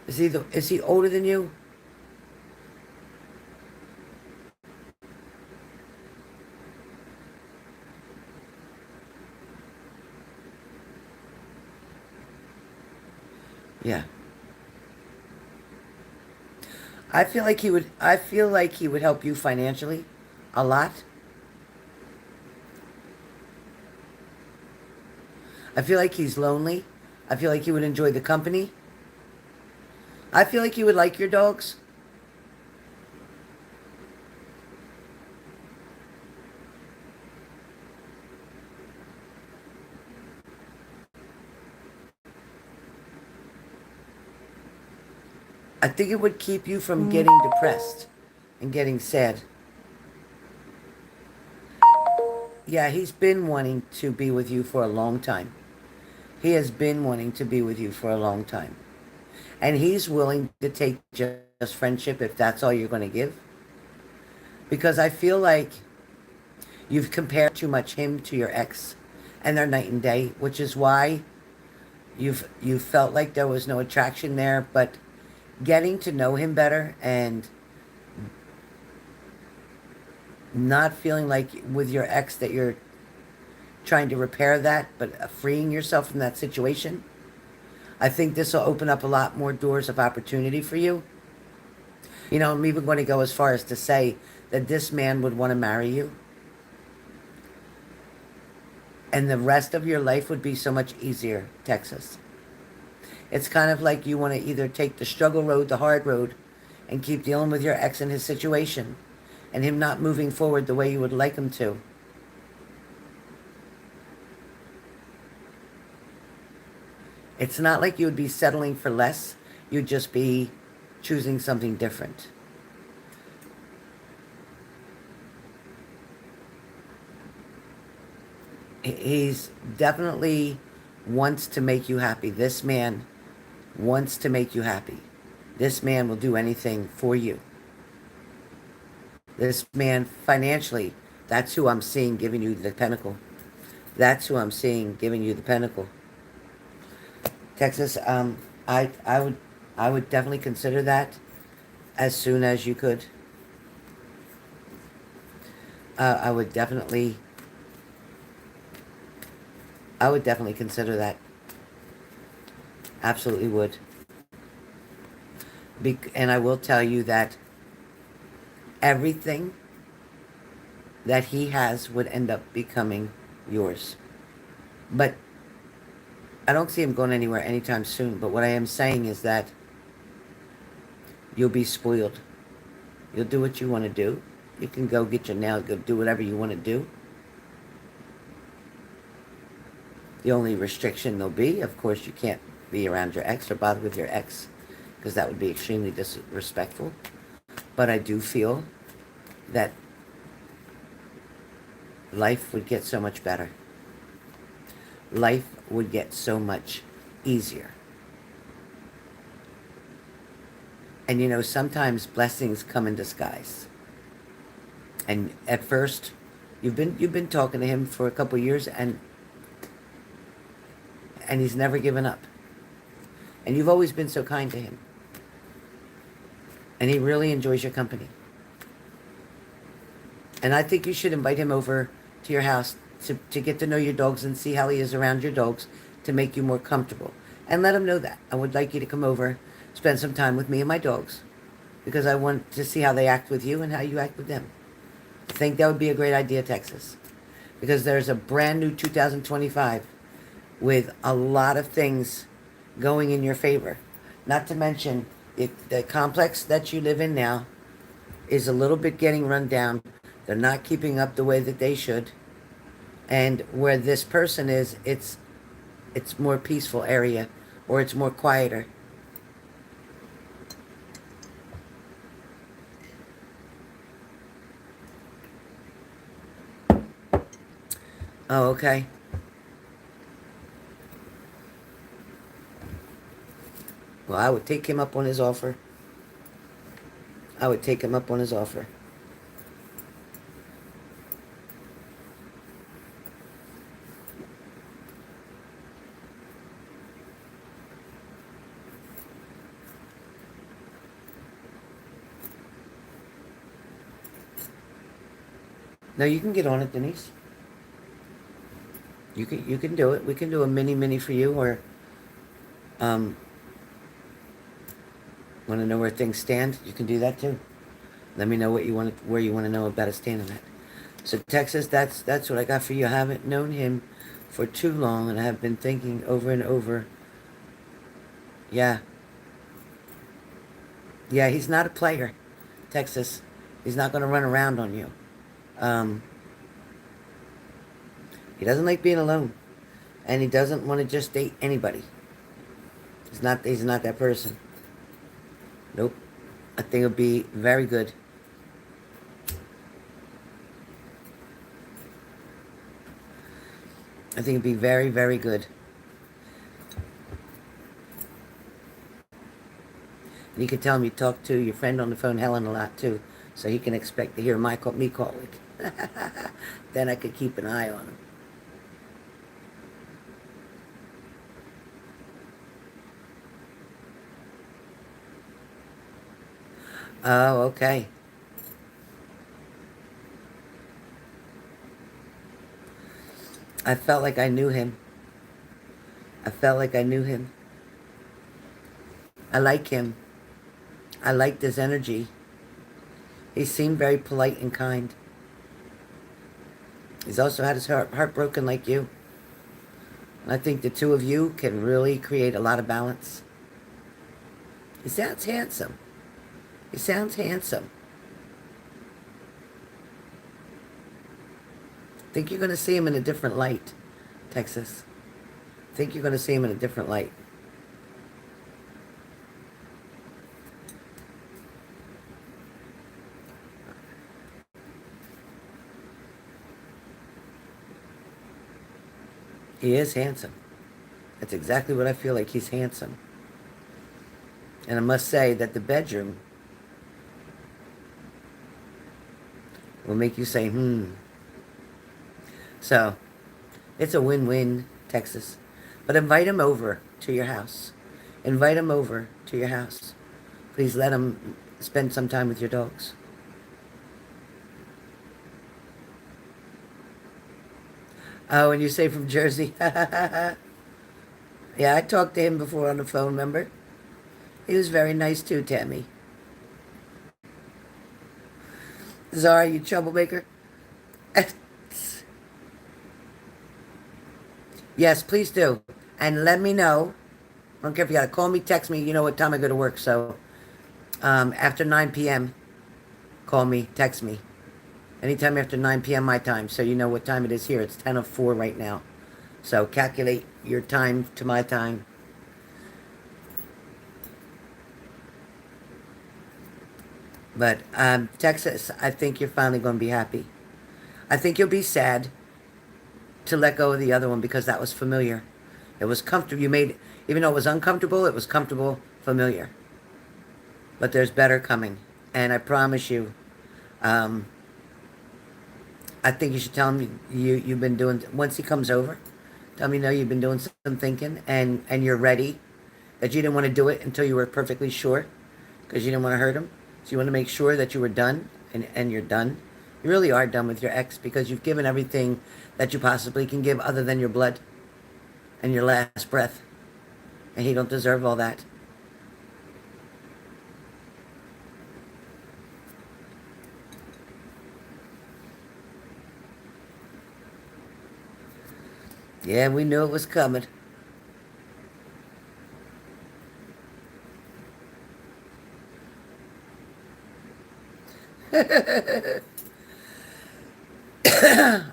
Is he older than you? Yeah. I feel like he would help you financially a lot. I feel like he's lonely. I feel like he would enjoy the company. I feel like he would like your dogs. I think it would keep you from getting depressed and getting sad. Yeah, he's been wanting to be with you for a long time. He has been wanting to be with you for a long time. And he's willing to take just friendship if that's all you're going to give. Because I feel like you've compared too much him to your ex and they're night and day, which is why you felt like there was no attraction there, but getting to know him better and not feeling like with your ex that you're trying to repair that, but freeing yourself from that situation. I think this will open up a lot more doors of opportunity for you. I'm even going to go as far as to say that this man would want to marry you. And the rest of your life would be so much easier, Texas. It's kind of like you want to either take the struggle road, the hard road, and keep dealing with your ex and his situation, and him not moving forward the way you would like him to. It's not like you would be settling for less. You'd just be choosing something different. He's definitely wants to make you happy. This man wants to make you happy. This man will do anything for you. This man financially, that's who I'm seeing giving you the pentacle. That's who I'm seeing giving you the pentacle. Texas, I would definitely consider that as soon as you could. I would definitely, I would definitely consider that. Absolutely would. And I will tell you that everything that he has would end up becoming yours. But I don't see him going anywhere anytime soon. But what I am saying is that You'll be spoiled. You'll do what you want to do. You can go get your nails, go do whatever you want to do. The only restriction there'll be, of course, you can't be around your ex or bother with your ex, because that would be extremely disrespectful. But I do feel that life would get so much better. Life would get so much easier. And you know, sometimes blessings come in disguise. And at first, you've been talking to him for a couple of years, and he's never given up. And you've always been so kind to him. And he really enjoys your company. And I think you should invite him over to your house to get to know your dogs and see how he is around your dogs, to make you more comfortable. And let him know that. I would like you to come over, spend some time with me and my dogs, because I want to see how they act with you and how you act with them. I think that would be a great idea, Texas. Because there's a brand new 2025 with a lot of things going in your favor. Not to mention, the complex that you live in now is a little bit getting run down. They're not keeping up the way that they should. And where this person is, it's more peaceful area, or it's more quieter. Oh, okay. Well, I would take him up on his offer. I would take him up on his offer. No, you can get on it, Denise. You can do it. We can do a mini for you, or want to know where things stand? You can do that too. Let me know what you want, where you want to know about it standing at. So Texas, that's what I got for you. I haven't known him for too long, and I have been thinking over and over. Yeah. Yeah, he's not a player, Texas. He's not going to run around on you. He doesn't like being alone, and he doesn't want to just date anybody. He's not that person. Nope. I think it'll be very good. I think it'd be very, very good. And you can tell him you talk to your friend on the phone, Helen, a lot too, so he can expect to hear me calling. Then I could keep an eye on him. Oh, okay. I felt like I knew him. I felt like I knew him. I like him. I liked his energy. He seemed very polite and kind. He's also had his heart broken like you. And I think the two of you can really create a lot of balance. He sounds handsome. He sounds handsome. I think you're going to see him in a different light, Texas. I think you're going to see him in a different light. He is handsome. That's exactly what I feel like. He's handsome. And I must say that the bedroom will make you say, So, it's a win-win, Texas. But invite him over to your house. Invite him over to your house. Please let him spend some time with your dogs. Oh, and you say from Jersey? Yeah, I talked to him before on the phone, remember? He was very nice too, Tammy. Zara, you troublemaker? Yes, please do. And let me know. I don't care if you got to call me, text me. You know what time I go to work, so After 9 p.m., call me, text me. Anytime after 9 p.m. my time, so you know what time it is here. It's 10:04 right now. So calculate your time to my time. But Texas, I think you're finally going to be happy. I think you'll be sad to let go of the other one because that was familiar. It was comfortable. You made, even though it was uncomfortable, it was comfortable, familiar. But there's better coming. And I promise you, um, I think you should tell him you've been doing, once he comes over, tell him you've been doing some thinking and you're ready, that you didn't want to do it until you were perfectly sure because you didn't want to hurt him. So you want to make sure that you were done and you're done. You really are done with your ex because you've given everything that you possibly can give other than your blood and your last breath. And he don't deserve all that. Yeah, we knew it was coming.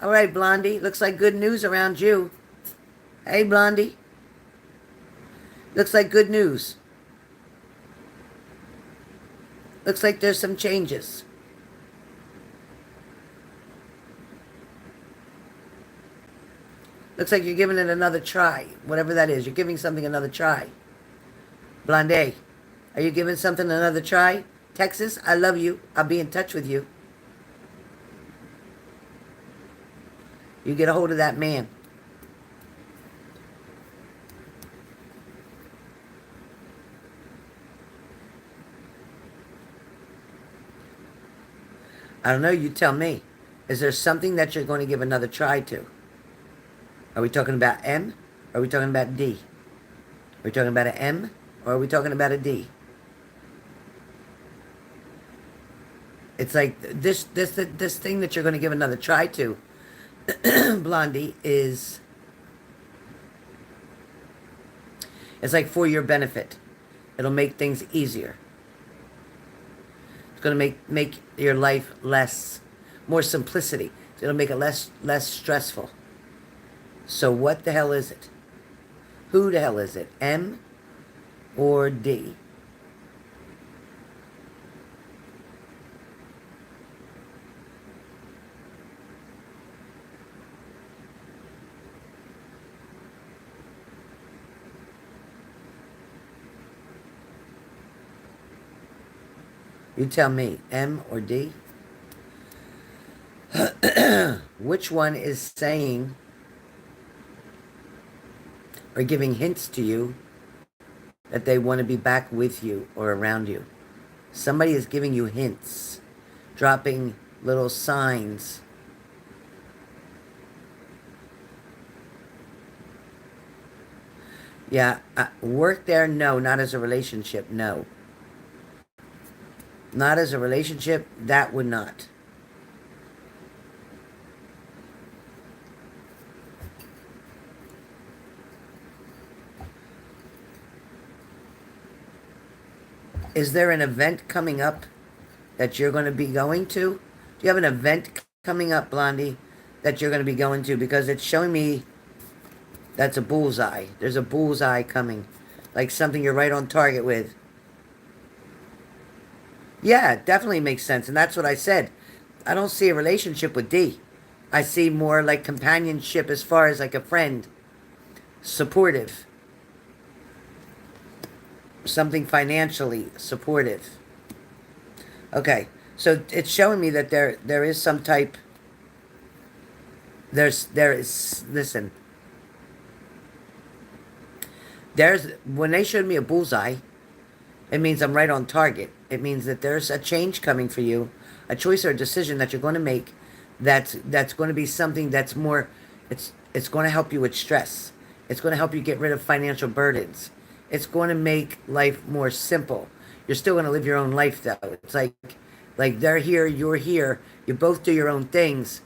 All right, Blondie. Looks like good news around you. Hey, Blondie. Looks like good news. Looks like there's some changes. Looks like you're giving it another try. Whatever that is. You're giving something another try. Blondie, are you giving something another try? Texas, I love you. I'll be in touch with you. You get a hold of that man. I don't know, you tell me. Is there something that you're going to give another try to? Are we talking about M? Or are we talking about D? Are we talking about an M? Or are we talking about a D? It's like this thing that you're going to give another try to, Blondie, is it's like for your benefit. It'll make things easier. It's going to make your life more simplicity. It'll make it less stressful. So what the hell is it? Who the hell is it? M or D? You tell me, M or D? Which one is saying or giving hints to you that they want to be back with you or around you? Somebody is giving you hints, dropping little signs. Yeah, work there? No, not as a relationship, no. Not as a relationship, that would not. Is there an event coming up that you're going to be going to? Do you have an event coming up, Blondie, that you're going to be going to? Because it's showing me that's a bullseye. There's a bullseye coming. Like something you're right on target with. Yeah, it definitely makes sense. And that's what I said. I don't see a relationship with D. I see more like companionship as far as like a friend. Supportive. Something financially supportive. Okay. So it's showing me that there is some type. There is, listen. When they showed me a bullseye, it means I'm right on target. It means that there's a change coming for you, a choice or a decision that you're going to make that's going to be something that's more, it's going to help you with stress. It's going to help you get rid of financial burdens. It's going to make life more simple. You're still going to live your own life though. It's like they're here, you're here. You both do your own things,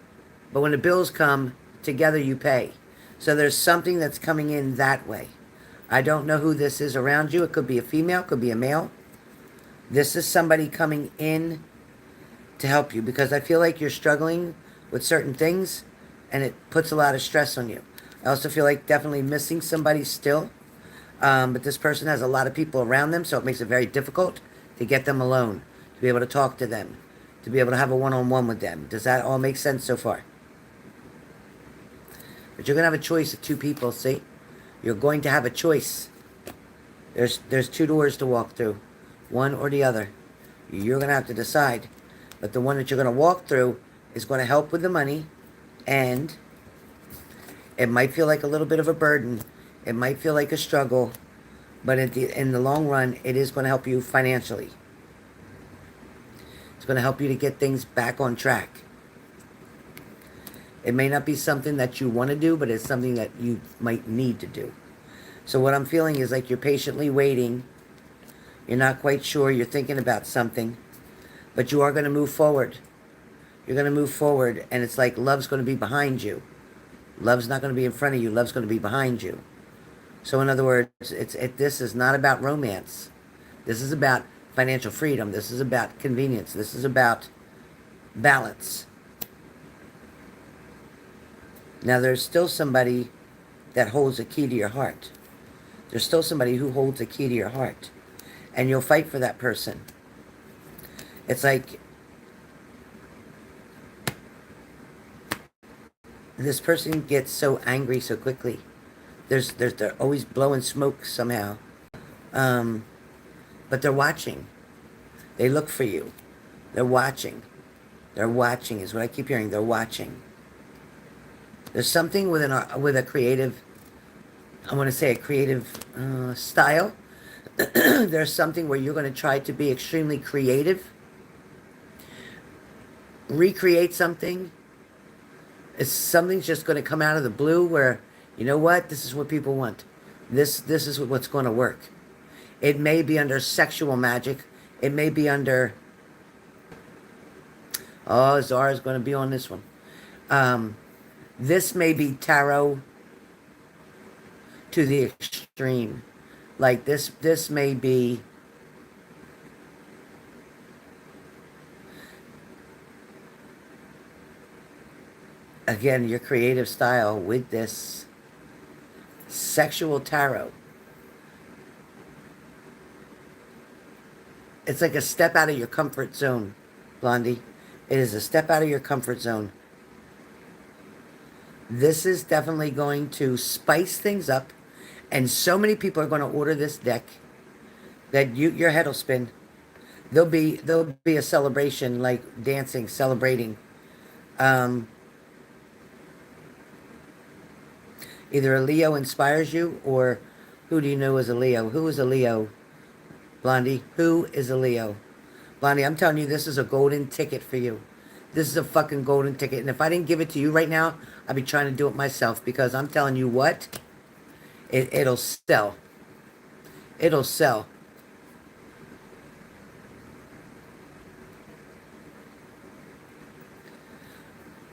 but when the bills come, together you pay. So there's something that's coming in that way. I don't know who this is around you. It could be a female, could be a male. This is somebody coming in to help you because I feel like you're struggling with certain things and it puts a lot of stress on you. I also feel like definitely missing somebody still. But this person has a lot of people around them, so it makes it very difficult to get them alone, to be able to talk to them, to be able to have a one-on-one with them. Does that all make sense so far? But you're going to have a choice of two people, see? You're going to have a choice. There's two doors to walk through, one or the other. You're going to have to decide. But the one that you're going to walk through is going to help with the money, and it might feel like a little bit of a burden. It might feel like a struggle, but in the long run, it is going to help you financially. It's going to help you to get things back on track. It may not be something that you want to do, but it's something that you might need to do. So what I'm feeling is like you're patiently waiting. You're not quite sure. You're thinking about something, but you are going to move forward. You're going to move forward, and it's like love's going to be behind you. Love's not going to be in front of you. Love's going to be behind you. So in other words, this is not about romance. This is about financial freedom. This is about convenience. This is about balance. Now, there's still somebody that holds a key to your heart. There's still somebody who holds a key to your heart. And you'll fight for that person. It's like this person gets so angry so quickly. They're always blowing smoke somehow. But they're watching. They look for you. They're watching. They're watching is what I keep hearing. They're watching. There's something with a creative, I want to say a creative style. There's something where you're going to try to be extremely creative. Recreate something. Something's just going to come out of the blue where, you know what, this is what people want. This is what's going to work. It may be under sexual magic. It may be under, oh, Zara's going to be on this one. This may be tarot to the extreme. Like this may be, again, your creative style with this sexual tarot. It's like a step out of your comfort zone, Blondie. It is a step out of your comfort zone. This is definitely going to spice things up. And so many people are going to order this deck that your head will spin. There'll be a celebration, like dancing, celebrating. Either a Leo inspires you, or who do you know is a Leo? Who is a Leo, Blondie? Who is a Leo? Blondie, I'm telling you, this is a golden ticket for you. This is a fucking golden ticket. And if I didn't give it to you right now, I'd be trying to do it myself, because I'm telling you what, it'll sell. It'll sell.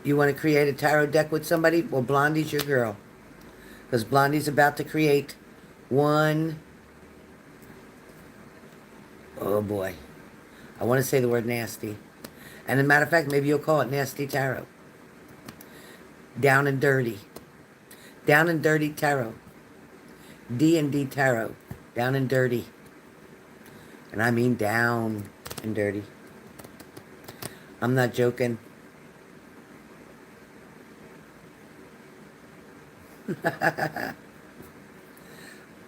You want to create a tarot deck with somebody? Well, Blondie's your girl. Because Blondie's about to create one. Oh boy. I want to say the word nasty. And as a matter of fact, maybe you'll call it Nasty Tarot. Down and Dirty. Down and Dirty Tarot. D&D Tarot. Down and Dirty. And I mean down and dirty. I'm not joking.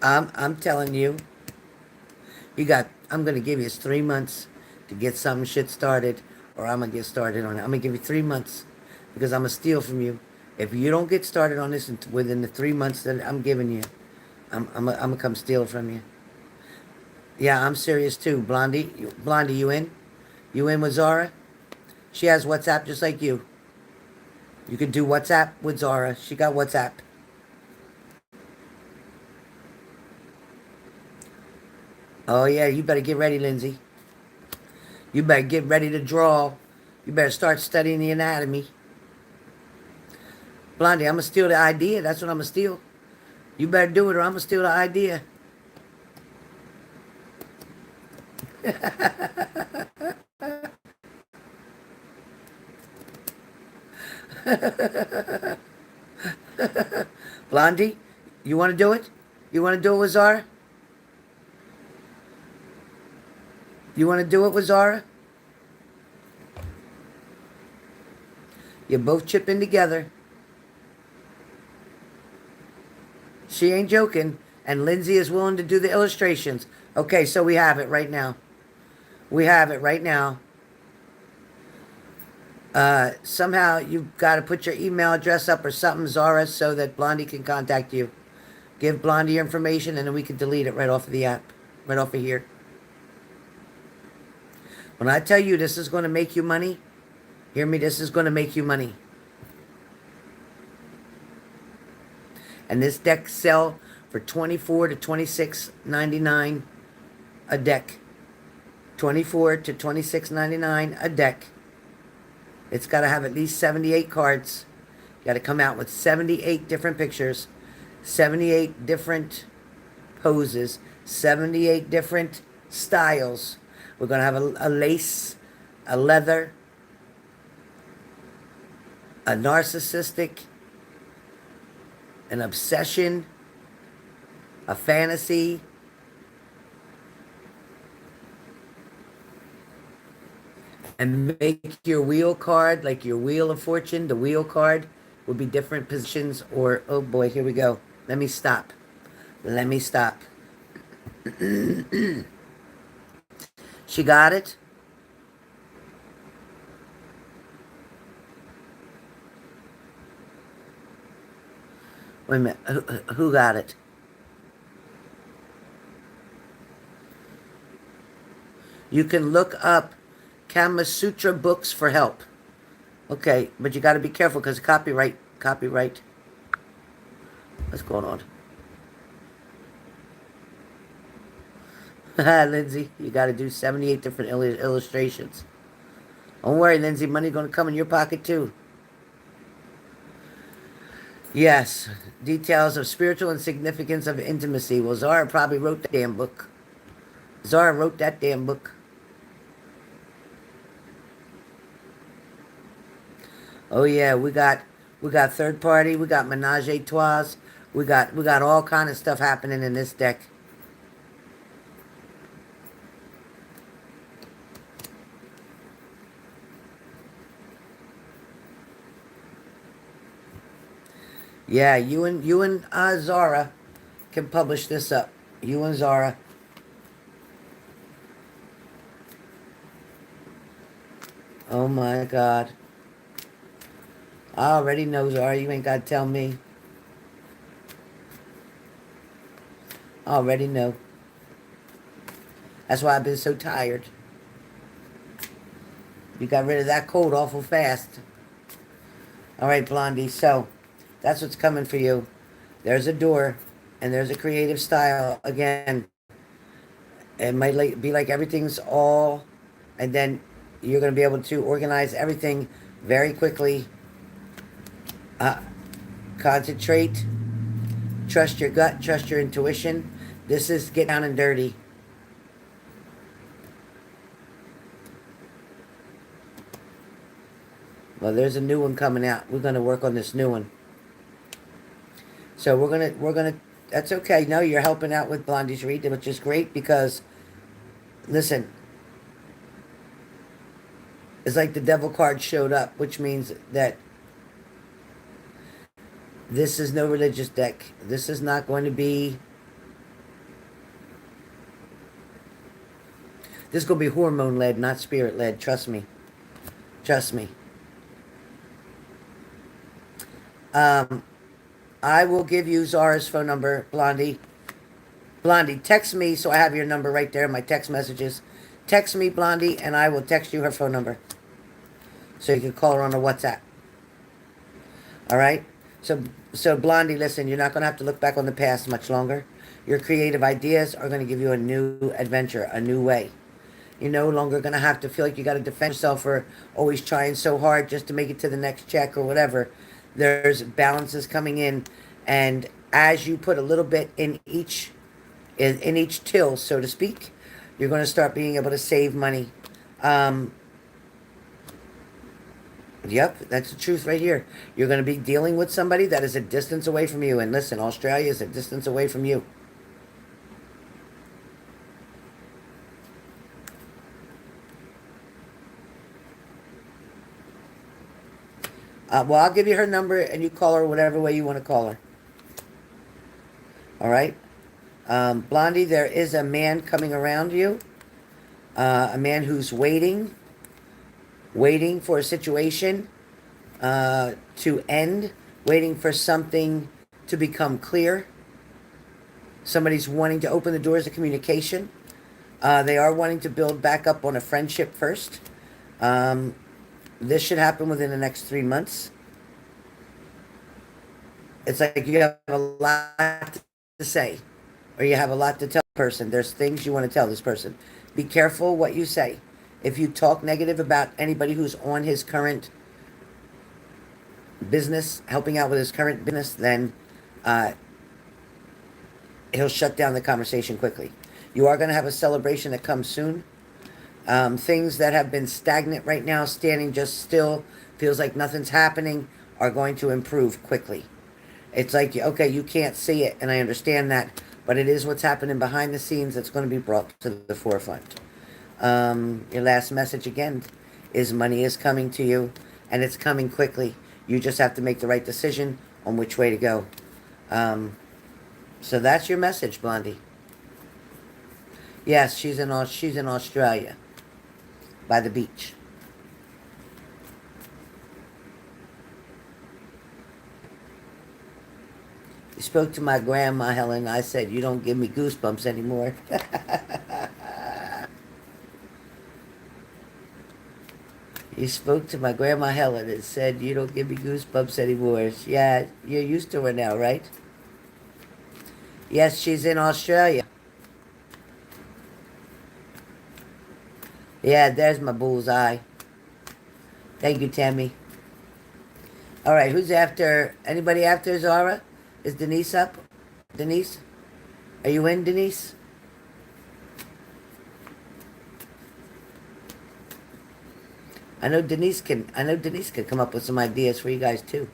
I'm telling you, I'm going to give you 3 months to get some shit started, or I'm going to get started on it. I'm going to give you 3 months, because I'm going to steal from you. If you don't get started on this within the 3 months that I'm giving you, I'm going to come steal it from you. Yeah, I'm serious too. Blondie, you in? You in with Zara? She has WhatsApp just like you. You can do WhatsApp with Zara. She got WhatsApp. Oh yeah, you better get ready, Lindsay. You better get ready to draw. You better start studying the anatomy. Blondie, I'm going to steal the idea. That's what I'm going to steal. You better do it, or I'm going to steal the idea. Blondie, you want to do it? You want to do it with Zara? You want to do it with Zara? You both chip in together. She ain't joking. And Lindsay is willing to do the illustrations. Okay, so we have it right now. We have it right now. Somehow you've got to put your email address up or something, Zara, so that Blondie can contact you. Give Blondie your information, and then we can delete it right off of the app. Right off of here. When I tell you this is going to make you money, hear me, this is going to make you money. And this deck sell for $24 to $26.99 a deck. $24 to $26.99 a deck. It's got to have at least 78 cards. You got to come out with 78 different pictures, 78 different poses, 78 different styles. We're going to have a lace, a leather, a narcissistic, an obsession, a fantasy, and make your wheel card like your Wheel of Fortune. The wheel card will be different positions, or, oh boy, here we go. Let me stop. Let me stop. She got it? Wait a minute. Who got it? You can look up Kama Sutra books for help. Okay, but you got to be careful because copyright. What's going on? Lindsay, you got to do 78 different illustrations. Don't worry, Lindsay, money's going to come in your pocket too. Yes, details of spiritual and significance of intimacy. Well, Zara probably wrote that damn book. Zara wrote that damn book. Oh yeah, we got third party, we got menage a trois, we got all kind of stuff happening in this deck. Yeah, you and Zara can publish this up. You and Zara. Oh my God. I already know, Zara. You ain't got to tell me. I already know. That's why I've been so tired. You got rid of that cold awful fast. All right, Blondie. So, that's what's coming for you. There's a door, and there's a creative style. Again, it might be like everything's all, and then you're going to be able to organize everything very quickly. Concentrate. Trust your gut. Trust your intuition. This is get down and dirty. Well, there's a new one coming out. We're going to work on this new one. So we're gonna. That's okay. No, you're helping out with Blondie's read, which is great because, listen, it's like the devil card showed up, which means that this is no religious deck. This is not going to be. This is going to be hormone led, not spirit led. Trust me. Trust me. I will give you Zara's phone number, Blondie. Blondie, text me so I have your number right there, my text messages. Text me, Blondie, and I will text you her phone number. So you can call her on her WhatsApp. All right? So Blondie, listen, you're not going to have to look back on the past much longer. Your creative ideas are going to give you a new adventure, a new way. You're no longer going to have to feel like you got to defend yourself or always trying so hard just to make it to the next check or whatever. There's balances coming in, and as you put a little bit in each till, so to speak, You're going to start being able to save money. Um, yep, that's the truth right here. You're going to be dealing with somebody that is a distance away from you. And listen, Australia is a distance away from you. Well, I'll give you her number and you call her whatever way you want to call her. All right? Blondie, there is a man coming around you. A man who's waiting for a situation to end, waiting for something to become clear. Somebody's wanting to open the doors of communication. They are wanting to build back up on a friendship first. This should happen within the next 3 months. It's like you have a lot to say, or you have a lot to tell the person. There's things you want to tell this person. Be careful what you say. If you talk negative about anybody who's on his current business, helping out with his current business, then he'll shut down the conversation quickly. You are going to have a celebration that comes soon. Things that have been stagnant right now, standing just still, feels like nothing's happening, are going to improve quickly. It's like, okay, you can't see it, and I understand that, but it is what's happening behind the scenes that's going to be brought to the forefront. Your last message again is money is coming to you, and it's coming quickly. You just have to make the right decision on which way to go. So that's your message, Blondie. Yes, she's in Australia, by the beach. You spoke to my grandma, Helen. I said, you don't give me goosebumps anymore. You spoke to my grandma, Helen, and said, you don't give me goosebumps anymore. Yeah, you're used to her now, right? Yes, she's in Australia. Yeah, there's my bullseye. Thank you, Tammy. All right, who's after? Anybody after Zara? Is Denise up? Denise? Are you in, Denise? I know Denise can come up with some ideas for you guys too.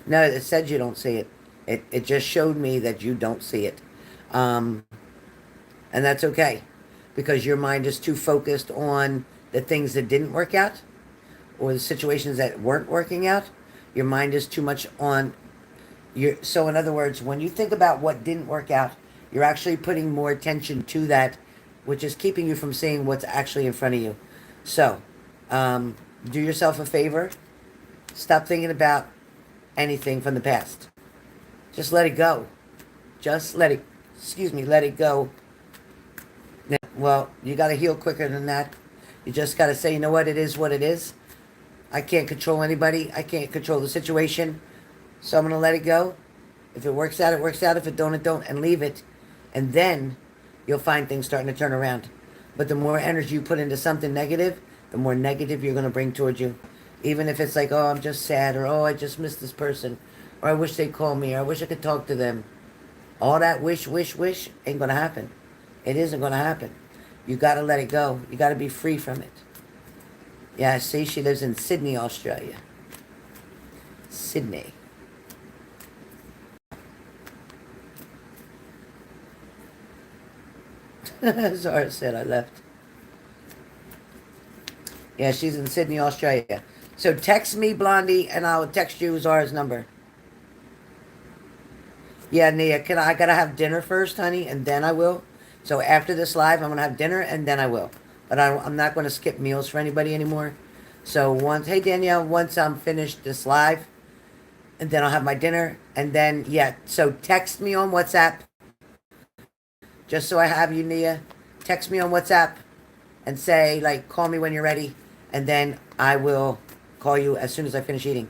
No, it said you don't see it. It just showed me that you don't see it. Um, and that's okay. Because your mind is too focused on the things that didn't work out or the situations that weren't working out. Your mind is too much on your. So in other words, when you think about what didn't work out, you're actually putting more attention to that, which is keeping you from seeing what's actually in front of you. So, do yourself a favor. Stop thinking about anything from the past. Just let it go. Just let it, let it go. Well, you got to heal quicker than that. You just got to say, you know what, it is what it is. I can't control anybody. I can't control the situation. So I'm going to let it go. If it works out, it works out. If it don't, it don't. And leave it. And then you'll find things starting to turn around. But the more energy you put into something negative, the more negative you're going to bring towards you. Even if it's like, oh, I'm just sad, or oh, I just missed this person, or I wish they'd call me, or I wish I could talk to them. All that wish ain't going to happen. It isn't going to happen. You got to let it go. You got to be free from it. Yeah, see, she lives in Sydney, Australia. Sydney. Zara said I left. Yeah, she's in Sydney, Australia. So text me, Blondie, and I'll text you Zara's number. Yeah, Nia, I gotta have dinner first, honey, and then I will. So after this live, I'm gonna have dinner, and then I will. But I'm not gonna skip meals for anybody anymore. So hey Danielle, once I'm finished this live, and then I'll have my dinner, and then, yeah, so text me on WhatsApp, just so I have you, Nia. Text me on WhatsApp, and say, like, call me when you're ready, and then I will call you as soon as I finish eating.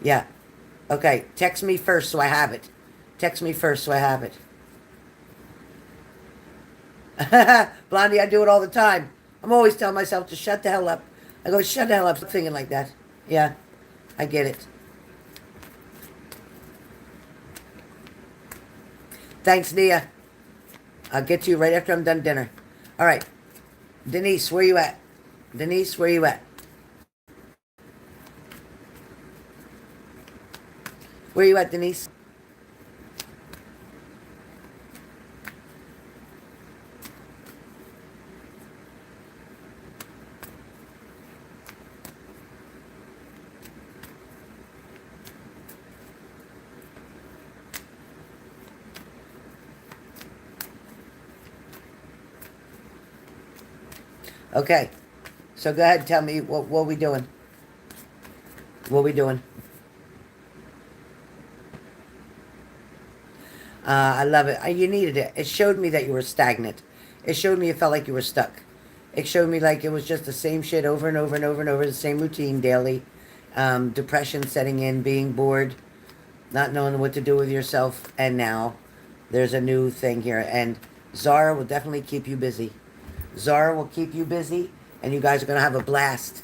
Yeah. Okay, text me first so I have it. Text me first so I have it. Blondie, I do it all the time. I'm always telling myself to shut the hell up. I go, shut the hell up, thinking like that. Yeah, I get it. Thanks, Nia. I'll get to you right after I'm done dinner. All right. Denise, where you at? Denise, where you at? Where you at, Denise? Okay. So go ahead and tell me what we doing. What we doing? I love it. You needed it. It showed me that you were stagnant. It showed me it felt like you were stuck. It showed me like it was just the same shit over and over and over and over, the same routine daily. Depression setting in, being bored, not knowing what to do with yourself. And now there's a new thing here. And Zara will definitely keep you busy. Zara will keep you busy, and you guys are going to have a blast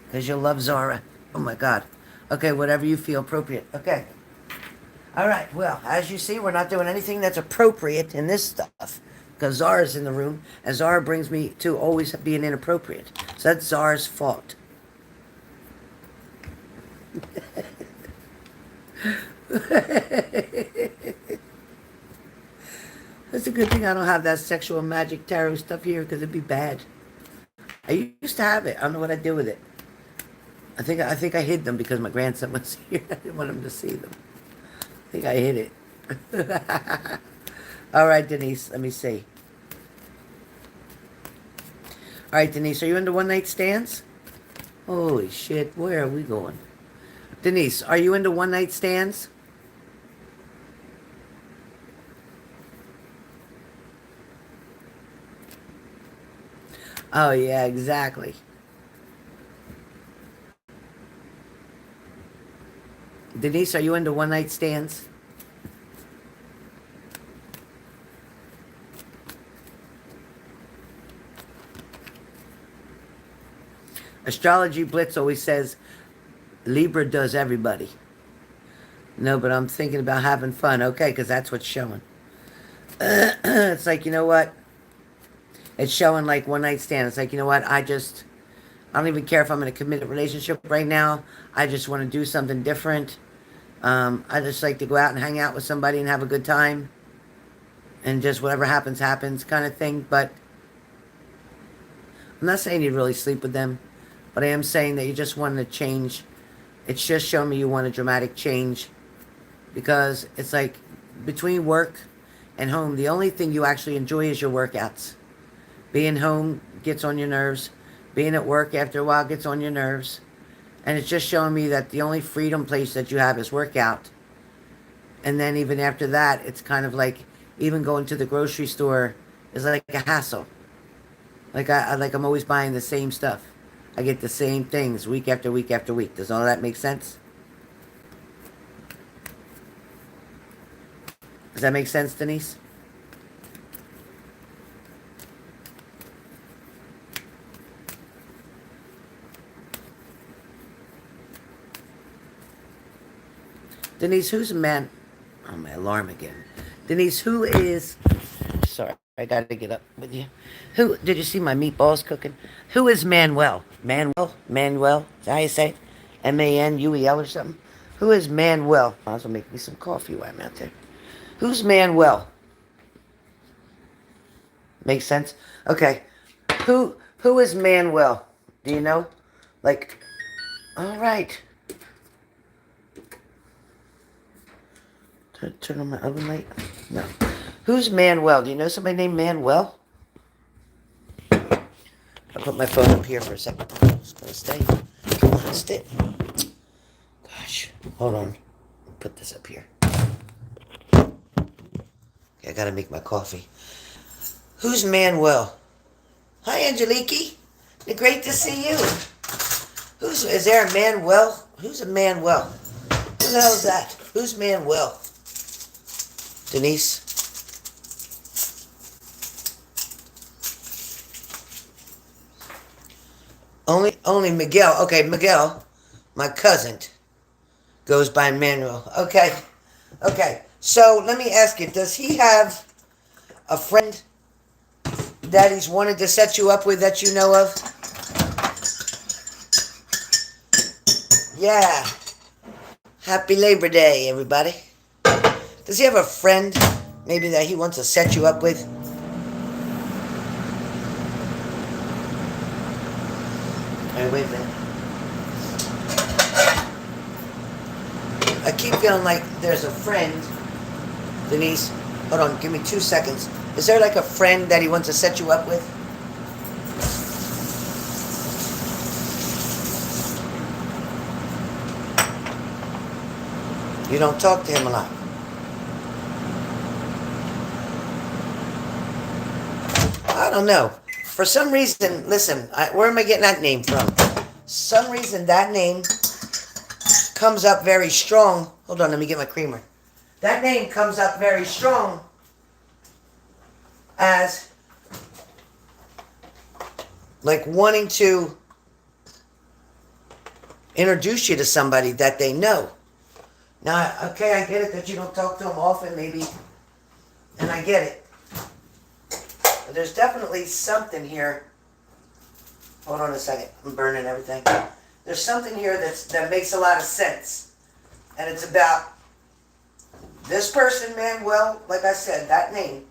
because you'll love Zara. Oh, my God. Okay, whatever you feel appropriate. Okay. All right, well, as you see, we're not doing anything that's appropriate in this stuff because Zara's in the room, and Zara brings me to always being inappropriate. So that's Zara's fault. It's a good thing I don't have that sexual magic tarot stuff here because it'd be bad. I used to have it. I don't know what I did with it. I think I hid them because my grandson was here. I didn't want him to see them. I think I hid it. All right, Denise, let me see. All right, Denise, are you into one-night stands? Holy shit, where are we going? Denise, are you into one-night stands? Oh, yeah, exactly. Denise, are you into one-night stands? Astrology Blitz always says Libra does everybody. No, but I'm thinking about having fun. Okay, because that's what's showing. It's like, you know what? It's showing like one night stand. It's like, you know what? I don't even care if I'm in a committed relationship right now. I just want to do something different. I just like to go out and hang out with somebody and have a good time. And just whatever happens, happens kind of thing. But I'm not saying you'd really sleep with them. But I am saying that you just want to change. It's just showing me you want a dramatic change. Because it's like between work and home, the only thing you actually enjoy is your workouts. Being home gets on your nerves. Being at work after a while gets on your nerves. And it's just showing me that the only freedom place that you have is workout. And then even after that, it's kind of like even going to the grocery store is like a hassle. Like I'm always buying the same stuff. I get the same things week after week after week. Does all that make sense? Does that make sense, Denise? Denise, who's a man? Oh, my alarm again. Denise, who is... Sorry, I gotta get up with you. Who... Did you see my meatballs cooking? Who is Manuel? Manuel? Manuel? Is that how you say it? Manuel or something? Who is Manuel? Might as well make me some coffee while I'm out there. Who's Manuel? Makes sense? Okay. Who is Manuel? Do you know? Like... All right. Turn on my oven light? No. Who's Manuel? Do you know somebody named Manuel? I'll put my phone up here for a second. It's gonna stay. Stay. Gosh. Hold on. Put this up here. Okay, I gotta make my coffee. Who's Manuel? Hi, Angeliki. Great to see you. Is there a Manuel? Who's a Manuel? Who the hell is that? Who's Manuel? Denise? Only Miguel. Okay, Miguel, my cousin, goes by Manuel. Okay. So let me ask you, does he have a friend that he's wanted to set you up with that you know of? Yeah. Happy Labor Day, everybody. Does he have a friend maybe that he wants to set you up with? Hey, wait a minute. I keep feeling like there's a friend, Denise. Hold on, give me 2 seconds. Is there like a friend that he wants to set you up with? You don't talk to him a lot. I don't know. For some reason, listen, where am I getting that name from? Some reason that name comes up very strong. Hold on, let me get my creamer. That name comes up very strong as like wanting to introduce you to somebody that they know. Now, okay, I get it that you don't talk to them often, maybe, and I get it. But there's definitely something here. Hold on a second. I'm burning everything. There's something here that makes a lot of sense. And it's about this person, man, well, like I said, that name.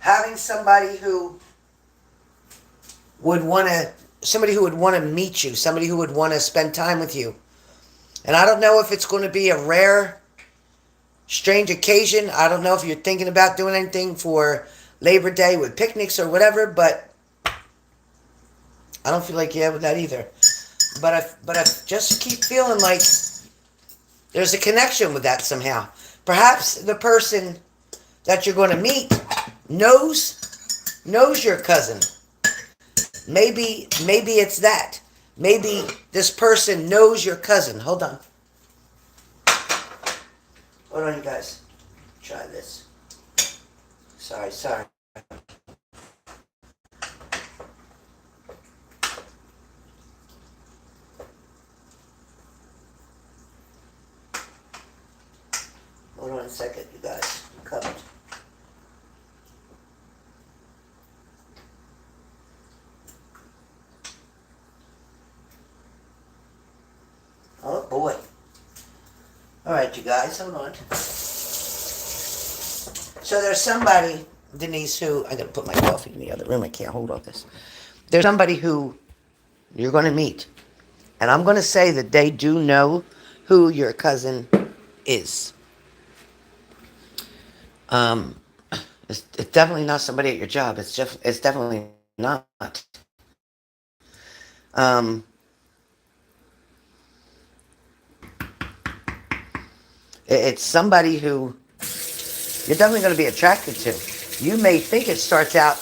Having somebody who would want to meet you, somebody who would want to spend time with you. And I don't know if it's going to be a rare, strange occasion. I don't know if you're thinking about doing anything for Labor Day with picnics or whatever, but I don't feel like you have with that either. But I just keep feeling like there's a connection with that somehow. Perhaps the person that you're going to meet knows your cousin. Maybe it's that. Maybe this person knows your cousin. Hold on. Hold on, you guys. Try this. Sorry. Hold on a second, you guys. I'm covered. Oh boy. Alright, you guys, hold on. So there's somebody, Denise, who, I gotta put my coffee in the other room, I can't hold all this. There's somebody who you're gonna meet. And I'm gonna say that they do know who your cousin is. Um, it's definitely not somebody at your job. It's definitely not. Um, it's somebody who you're definitely going to be attracted to. You may think it starts out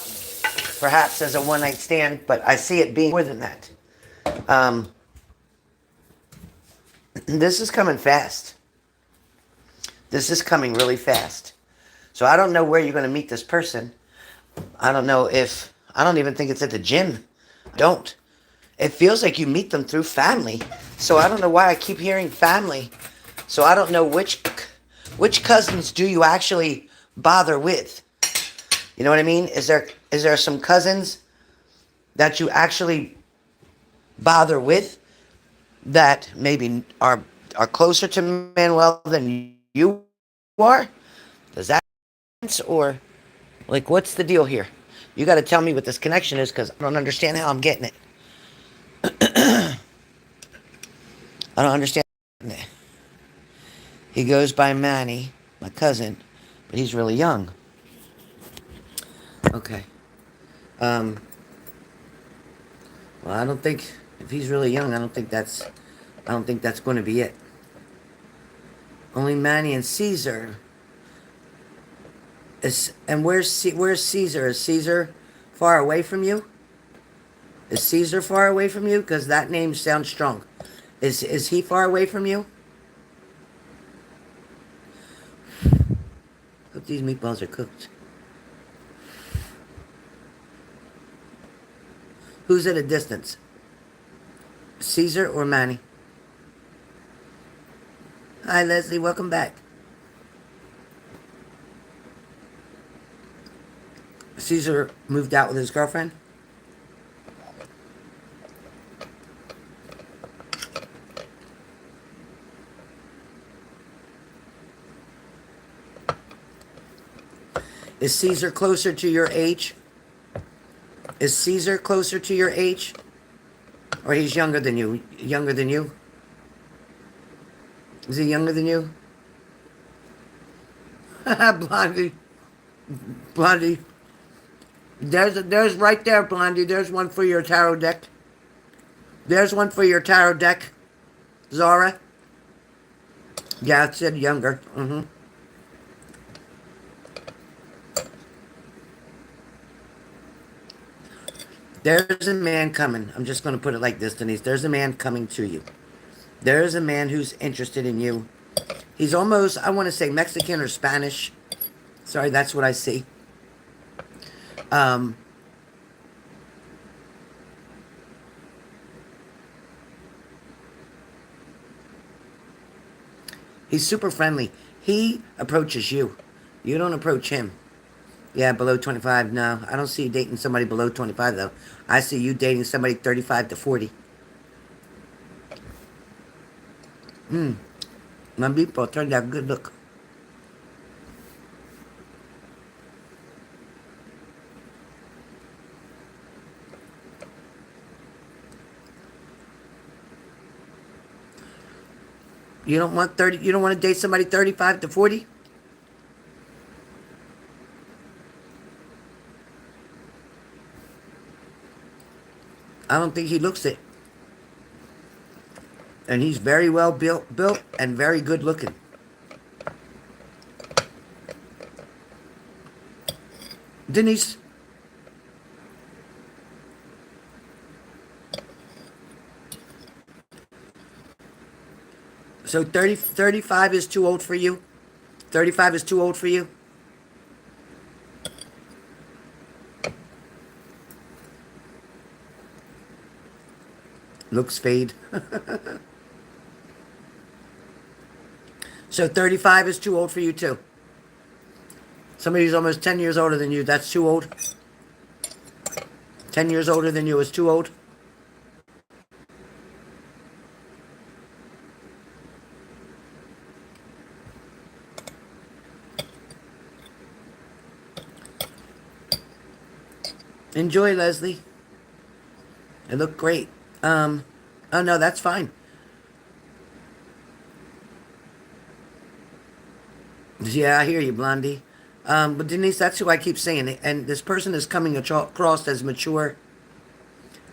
perhaps as a one-night stand, but I see it being more than that. Um, this is coming fast. This is coming really fast. So I don't know where you're going to meet this person. I don't even think it's at the gym. I don't. It feels like you meet them through family. So I don't know why I keep hearing family. So I don't know which cousins do you actually bother with. You know what I mean? Is there some cousins that you actually bother with that maybe are closer to Manuel than you are? Does that make sense? Or like what's the deal here? You got to tell me what this connection is because I don't understand how I'm getting it. I don't understand. He goes by Manny, my cousin, but he's really young. Okay. Well, I don't think if he's really young, I don't think that's going to be it. Only Manny and Caesar. And where's Caesar? Is Caesar far away from you? Is Caesar far away from you? Because that name sounds strong. Is he far away from you? Hope these meatballs are cooked. Who's at a distance? Caesar or Manny? Hi, Leslie. Welcome back. Caesar moved out with his girlfriend. Is Caesar closer to your age? Is Caesar closer to your age? Or he's younger than you? Younger than you? Is he younger than you? Blondie. Blondie. There's right there, Blondie. There's one for your tarot deck. There's one for your tarot deck, Zara. Yeah, it said younger. There's a man coming. I'm just going to put it like this, Denise. There's a man coming to you. There's a man who's interested in you. He's almost, I want to say Mexican or Spanish. Sorry, that's what I see. Um, he's super friendly. He approaches you. You don't approach him. Yeah, below 25. No, I don't see you dating somebody below 25, though. I see you dating somebody 35 to 40. My people turned out good look. You don't want 30, you don't want to date somebody 35 to 40? I don't think he looks it. And he's very well built and very good looking. Denise. So 35 is too old for you? 35 is too old for you? Looks fade. So 35 is too old for you too? Somebody who's almost 10 years older than you, that's too old? 10 years older than you is too old? Enjoy, Leslie. It looked great. Oh no, that's fine. Yeah, I hear you, Blondie. But Denise, that's who I keep saying. And this person is coming across as mature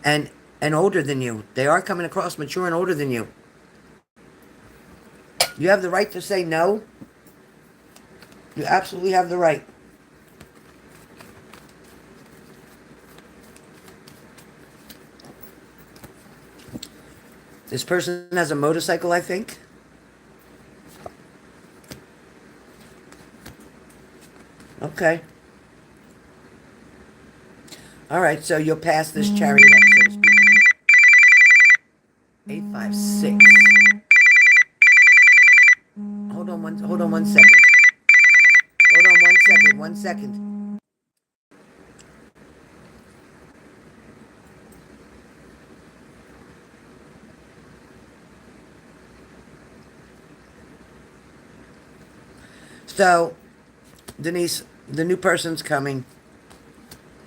and older than you. They are coming across mature and older than you. You have the right to say no. You absolutely have the right. This person has a motorcycle, I think. Okay. All right, so you'll pass this chariot up, so to speak. 856. Hold on one second. Hold on one second. So, Denise, the new person's coming.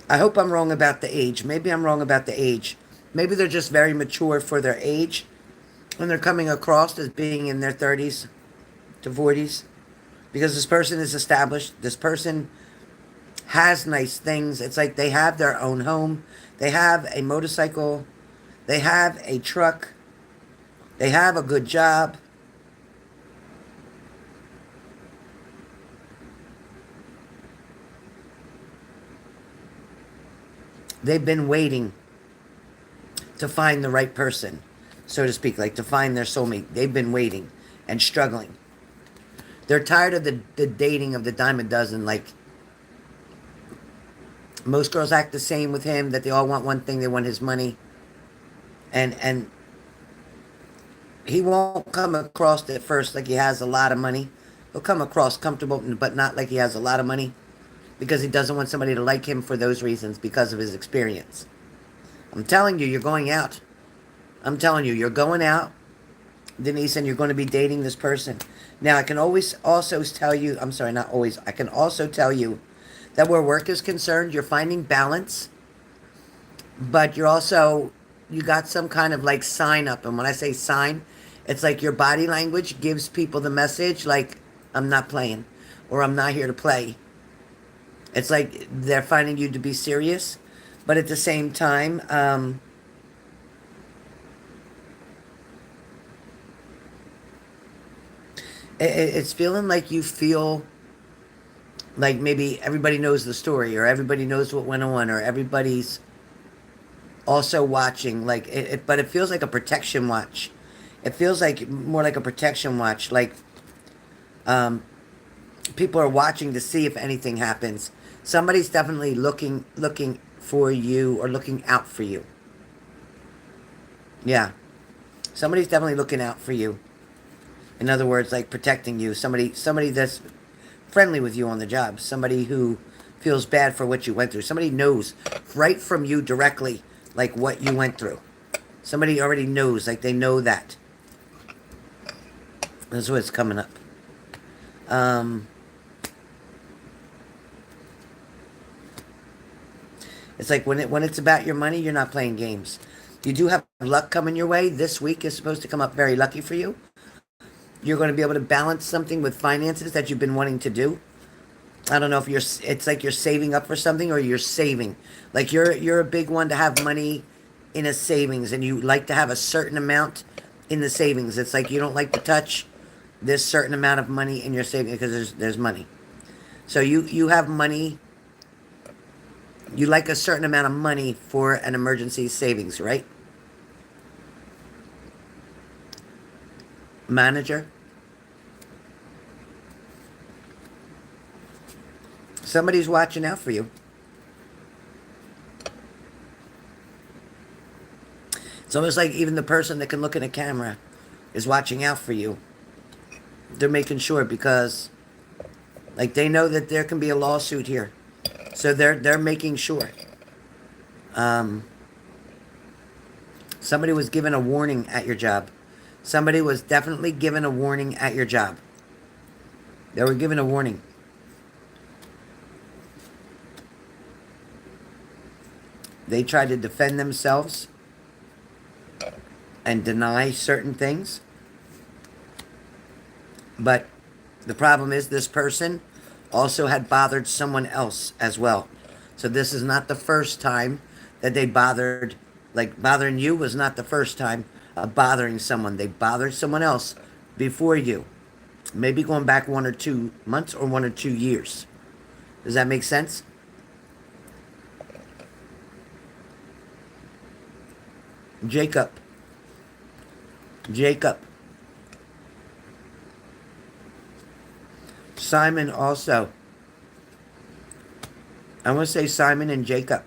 I hope I'm wrong about the age. Maybe I'm wrong about the age. Maybe they're just very mature for their age. And they're coming across as being in their 30s to 40s. Because this person is established. This person has nice things. It's like they have their own home. They have a motorcycle. They have a truck. They have a good job. They've been waiting to find the right person, so to speak, like to find their soulmate. They've been waiting and struggling. They're tired of the dating of the dime a dozen. Like, most girls act the same with him, that they all want one thing. They want his money. And He won't come across at first like he has a lot of money. He'll come across comfortable, but not like he has a lot of money because he doesn't want somebody to like him for those reasons because of his experience. I'm telling you, you're going out. I'm telling you, you're going out, Denise, and you're going to be dating this person. Now, I can always also tell you, I'm sorry, not always, I can also tell you that where work is concerned, you're finding balance, but you're also, you got some kind of like sign up. And when I say sign, it's like your body language gives people the message like, I'm not playing or I'm not here to play. It's like they're finding you to be serious, but at the same time, it's feeling like you feel like maybe everybody knows the story or everybody knows what went on or everybody's also watching like but it feels like a protection watch. It feels like more like a protection watch, like people are watching to see if anything happens. Somebody's definitely looking for you or looking out for you. Yeah, somebody's definitely looking out for you. In other words, like protecting you. Somebody that's friendly with you on the job. Somebody who feels bad for what you went through. Somebody knows right from you directly, like what you went through. Somebody already knows, like they know that. That's what's coming up. Um, it's like when it's about your money, you're not playing games. You do have luck coming your way. This week is supposed to come up very lucky for you. You're going to be able to balance something with finances that you've been wanting to do. I don't know if you're. It's like you're saving up for something or you're saving. Like you're a big one to have money in a savings, and you like to have a certain amount in the savings. It's like you don't like to touch this certain amount of money in your savings because there's money. So you have money. You like a certain amount of money for an emergency savings, right? Manager. Somebody's watching out for you. It's almost like even the person that can look in a camera is watching out for you. They're making sure because like they know that there can be a lawsuit here. So they're making sure. Um, Somebody was given a warning at your job. Somebody was definitely given a warning at your job. They were given a warning. They tried to defend themselves and deny certain things. But the problem is this person also had bothered someone else as well. So this is not the first time that they bothered, like bothering you was not the first time of bothering someone. They bothered someone else before you. Maybe going back 1 or 2 months or 1 or 2 years. Does that make sense? Jacob. Jacob. Simon also. I want to say Simon and Jacob.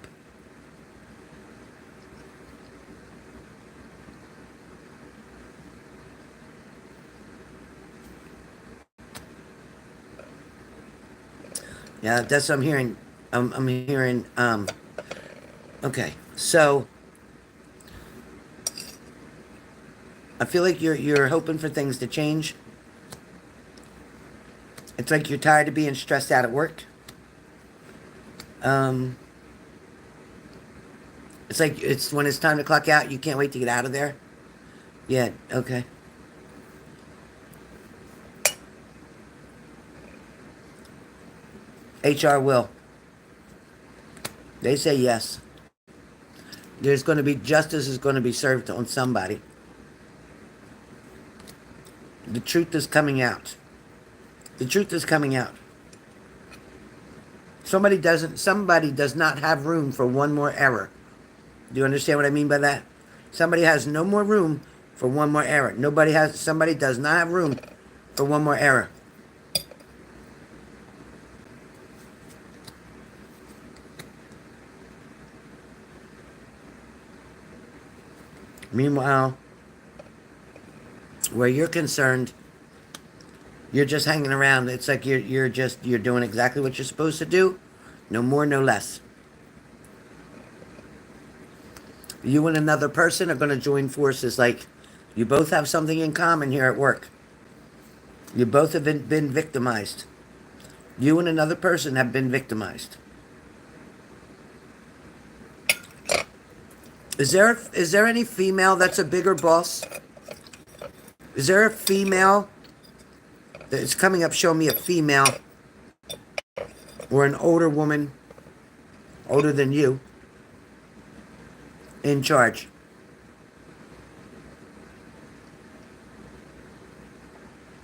Yeah, that's what I'm hearing. I'm hearing. Okay, so I feel like you're hoping for things to change. It's like you're tired of being stressed out at work. Um, it's like it's when it's time to clock out, you can't wait to get out of there. Yeah, okay. HR will. They say yes. There's going to be justice is going to be served on somebody. The truth is coming out. The truth is coming out. Somebody does not have room for one more error. Do you understand what I mean by that? Somebody has no more room for one more error. Somebody does not have room for one more error. Meanwhile, Where you're concerned, you're just hanging around. It's like you're doing exactly what you're supposed to do. No more, no less. You and another person are going to join forces. Like, you both have something in common here at work. You both have been victimized. You and another person have been victimized. Is there any female that's a bigger boss? Is there a female that's coming up? Show me a female or an older woman, older than you, in charge.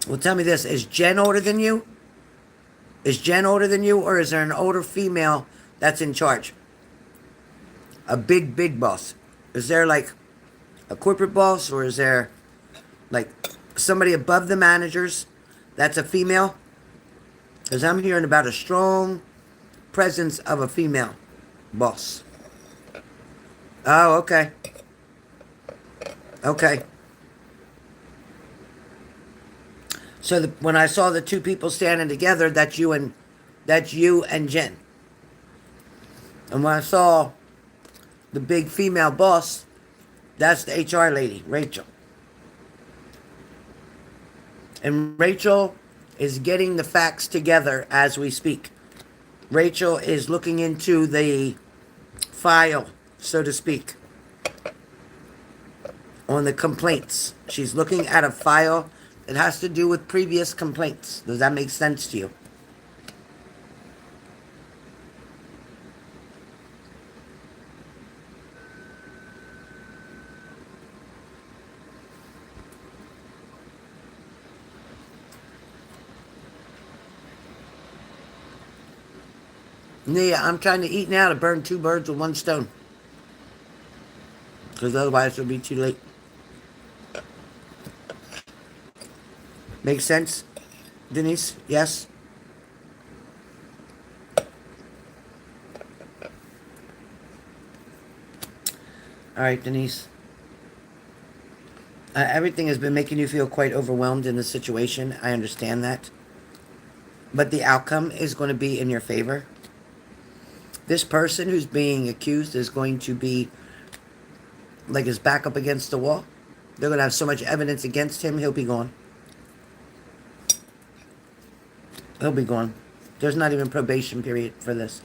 Well, tell me this: is Jen older than you? Is Jen older than you, or is there an older female that's in charge? A big boss. Is there like a corporate boss, or is there like somebody above the managers that's a female? Because I'm hearing about a strong presence of a female boss. Oh, okay. Okay. So when I saw the two people standing together, that's you and Jen. And when I saw the big female boss, that's the HR lady, Rachel. And Rachel is getting the facts together as we speak. Rachel is looking into the file, so to speak, on the complaints. She's looking at a file that has to do with previous complaints. Does that make sense to you? Yeah, I'm trying to eat now to burn two birds with one stone. Because otherwise it'll be too late. Make sense, Denise? Yes? All right, Denise. Everything has been making you feel quite overwhelmed in the situation. I understand that. But the outcome is going to be in your favor. This person who's being accused is going to be like his back up against the wall. They're going to have so much evidence against him, he'll be gone. He'll be gone. There's not even probation period for this.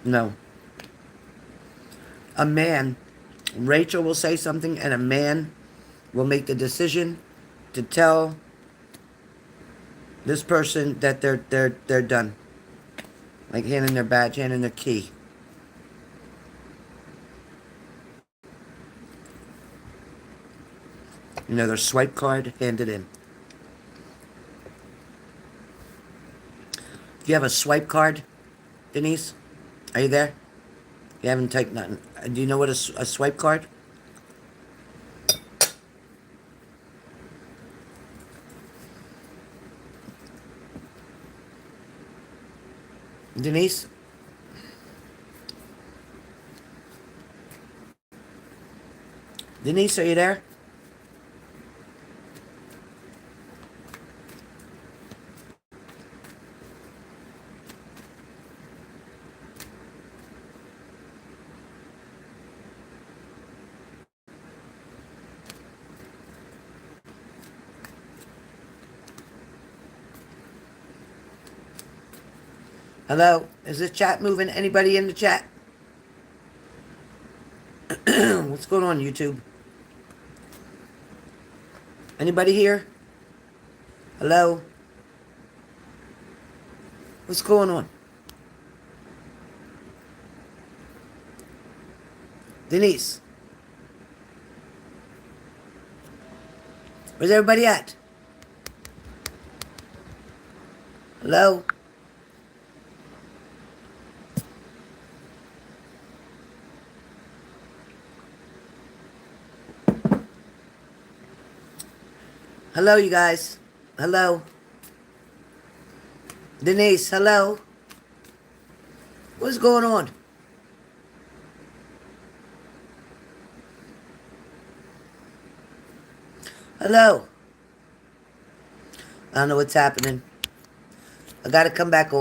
No. A man, Rachel will say something, and a man will make the decision to tell this person that they're done. Like handing their badge, handing their key. You know, their swipe card, hand it in. Do you have a swipe card, Denise? Are you there? You haven't typed nothing. Do you know what a swipe card? Denise? Denise, are you there? Hello? Is this chat moving? Anybody in the chat? What's going on, YouTube? Anybody here? Hello? What's going on? Denise? Where's everybody at? Hello? Hello, you guys. Hello. Denise, hello. What's going on? Hello. I don't know what's happening. I gotta come back on.